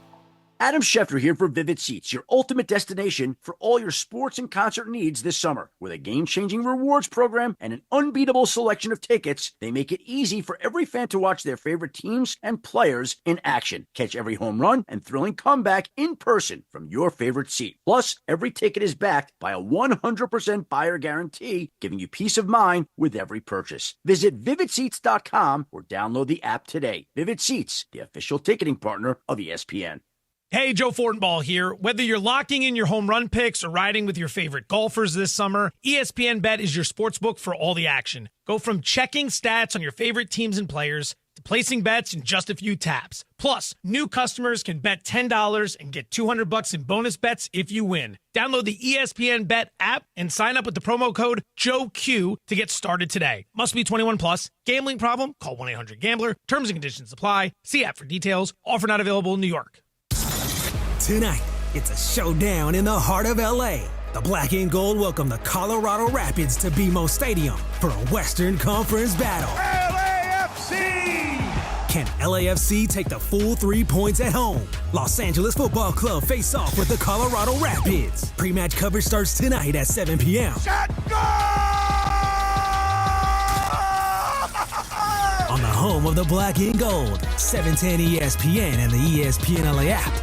Adam Schefter here for Vivid Seats, your ultimate destination for all your sports and concert needs this summer. With a game-changing rewards program and an unbeatable selection of tickets, they make it easy for every fan to watch their favorite teams and players in action. Catch every home run and thrilling comeback in person from your favorite seat. Plus, every ticket is backed by a 100% buyer guarantee, giving you peace of mind with every purchase. Visit VividSeats.com or download the app today. Vivid Seats, the official ticketing partner of ESPN. Hey, Joe Fortenbaugh here. Whether you're locking in your home run picks or riding with your favorite golfers this summer, ESPN Bet is your sportsbook for all the action. Go from checking stats on your favorite teams and players to placing bets in just a few taps. Plus, new customers can bet $10 and get $200 in bonus bets if you win. Download the ESPN Bet app and sign up with the promo code JOEQ to get started today. Must be 21 plus. Gambling problem? Call 1-800-GAMBLER. Terms and conditions apply. See app for details. Offer not available in New York. Tonight, it's a showdown in the heart of LA. The Black and Gold welcome the Colorado Rapids to BMO Stadium for a Western Conference battle. LAFC! Can LAFC take the full 3 points at home? Los Angeles Football Club face off with the Colorado Rapids. Pre-match coverage starts tonight at 7 p.m. On the home of the Black and Gold, 710 ESPN and the ESPN LA app.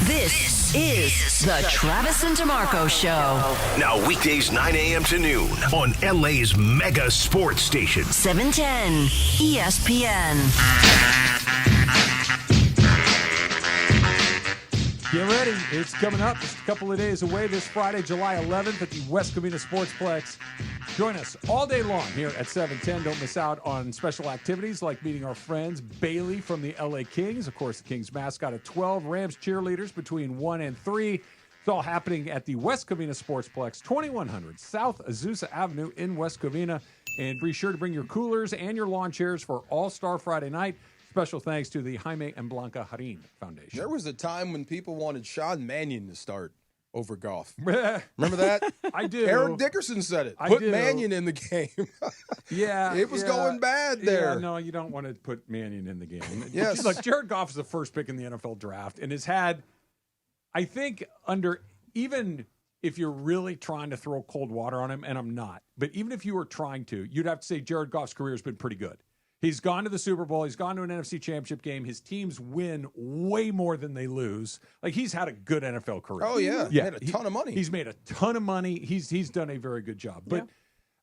This is the Travis and DeMarco Show. Now weekdays 9 a.m. to noon on LA's mega sports station. 710 ESPN. Get ready. It's coming up just a couple of days away this Friday, July 11th at the West Covina Sportsplex. Join us all day long here at 710. Don't miss out on special activities like meeting our friends Bailey from the LA Kings. Of course, the Kings mascot at 12. Rams cheerleaders between 1 and 3. It's all happening at the West Covina Sportsplex, 2100 South Azusa Avenue in West Covina. And be sure to bring your coolers and your lawn chairs for All-Star Friday night. Special thanks to the Jaime and Blanca Harin Foundation. There was a time when people wanted Sean Mannion to start over Goff. Remember that? I do. Eric Dickerson said it. Put Mannion in the game. Yeah. It was going bad there. Yeah, no, you don't want to put Mannion in the game. Yes. Look, Jared Goff is the first pick in the NFL draft and has had, I think, even if you're really trying to throw cold water on him, and I'm not, but even if you were trying to, you'd have to say Jared Goff's career has been pretty good. He's gone to the Super Bowl. He's gone to an NFC Championship game. His teams win way more than they lose. Like, he's had a good NFL career. Oh, yeah. He made a ton of money. He's made a ton of money. He's done a very good job. But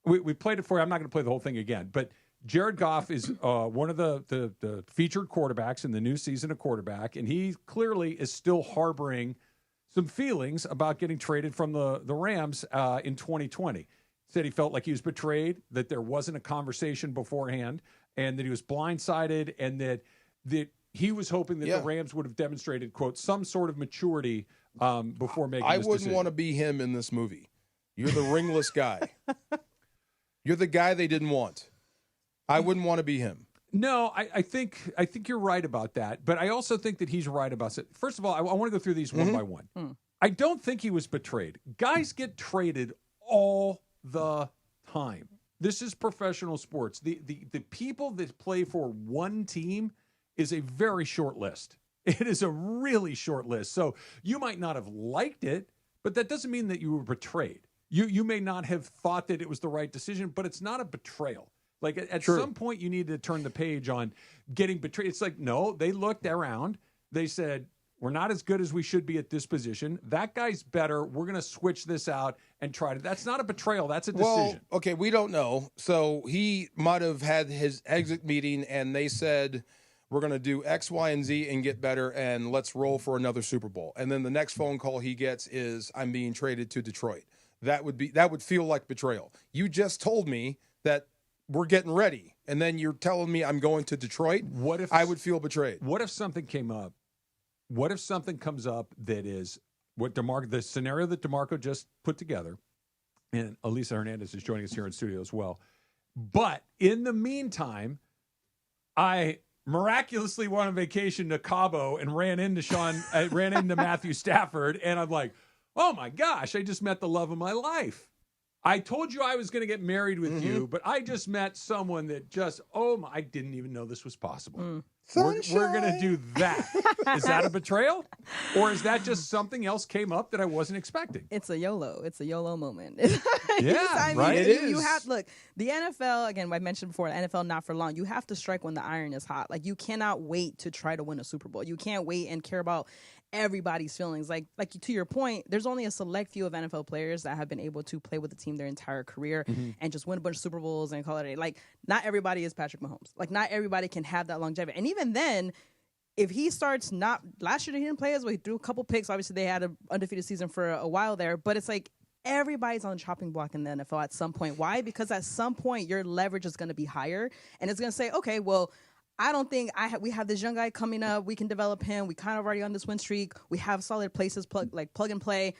we played it for you. I'm not going to play the whole thing again. But Jared Goff is one of the featured quarterbacks in the new season of quarterback, and he clearly is still harboring some feelings about getting traded from the Rams in 2020. Said he felt like he was betrayed, that there wasn't a conversation beforehand, and that he was blindsided, and that he was hoping that the Rams would have demonstrated, quote, some sort of maturity before making this decision. I wouldn't want to be him in this movie. You're the ringless guy. You're the guy they didn't want. I wouldn't want to be him. No, I think you're right about that. But I also think that he's right about it. First of all, I want to go through these one by one. I don't think he was betrayed. Guys get traded all the time. This is professional sports. The people that play for one team is a very short list. It is a really short list. So you might not have liked it, but that doesn't mean that you were betrayed. You may not have thought that it was the right decision, but it's not a betrayal. Like at some point you need to turn the page on getting betrayed. It's like, no, they looked around. They said, we're not as good as we should be at this position. That guy's better. We're going to switch this out and try to. That's not a betrayal. That's a decision. Well, okay, we don't know. So he might have had his exit meeting and they said, we're going to do X, Y, and Z and get better, and let's roll for another Super Bowl. And then the next phone call he gets is, I'm being traded to Detroit. That would feel like betrayal. You just told me that we're getting ready, and then you're telling me I'm going to Detroit. What if I would feel betrayed? What if something came up? What if something comes up that is what the scenario that DeMarco just put together, and Alisa Hernandez is joining us here in studio as well. But in the meantime, I miraculously went on vacation to Cabo and ran into Matthew Stafford, and I'm like, oh my gosh, I just met the love of my life. I told you I was going to get married with you, but I just met someone that I didn't even know this was possible. We're going to do that. Is that a betrayal? Or is that just something else came up that I wasn't expecting? It's a YOLO. It's a YOLO moment. Right? It is. You have, look, the NFL, again, I mentioned before, the NFL not for long. You have to strike when the iron is hot. Like, you cannot wait to try to win a Super Bowl. You can't wait and care about everybody's feelings. Like to your point, there's only a select few of NFL players that have been able to play with the team their entire career and just win a bunch of Super Bowls and call it a day. Like, not everybody is Patrick Mahomes. Like, not everybody can have that longevity. And even then, if he starts not last year, he didn't play as well. He threw a couple picks. Obviously, they had an undefeated season for a while there, but it's like everybody's on the chopping block in the NFL at some point. Why? Because at some point your leverage is going to be higher, and it's going to say, okay, well, I don't think we have this young guy coming up. We can develop him. We kind of already on this win streak. We have solid places, plug and play.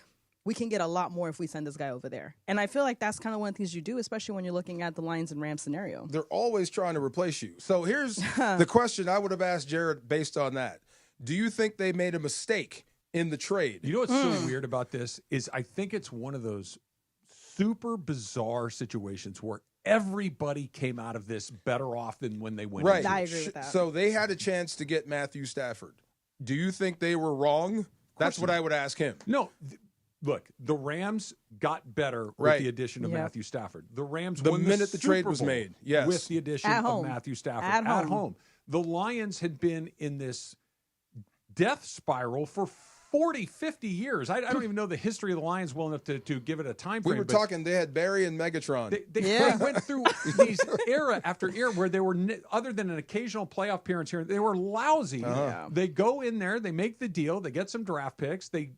We can get a lot more if we send this guy over there. And I feel like that's kind of one of the things you do, especially when you're looking at the Lions and Rams scenario. They're always trying to replace you. So here's the question I would have asked Jared based on that. Do you think they made a mistake in the trade? You know what's so weird about this is I think it's one of those super bizarre situations where everybody came out of this better off than when they went. Right. I agree with that. So they had a chance to get Matthew Stafford. Do you think they were wrong? That's what I would ask him. No. Look, the Rams got better with the addition of Matthew Stafford. The Rams won the minute the trade was Super Bowl made. Yes. with the addition of Matthew Stafford at home. The Lions had been in this death spiral for 40, 50 years. I don't even know the history of the Lions well enough to give it a time frame. We were talking, they had Barry and Megatron. They went through these era after era where they were, other than an occasional playoff appearance here, they were lousy. They go in there, they make the deal, they get some draft picks, they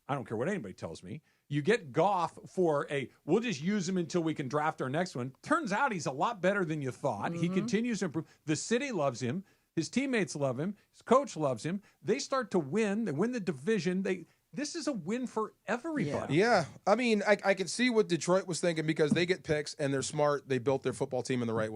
I don't care what anybody tells me. You get Goff for we'll just use him until we can draft our next one. Turns out he's a lot better than you thought. He continues to improve. The city loves him. His teammates love him. His coach loves him. They start to win. They win the division. This is a win for everybody. Yeah. I mean, I can see what Detroit was thinking because they get picks and they're smart. They built their football team in the right way.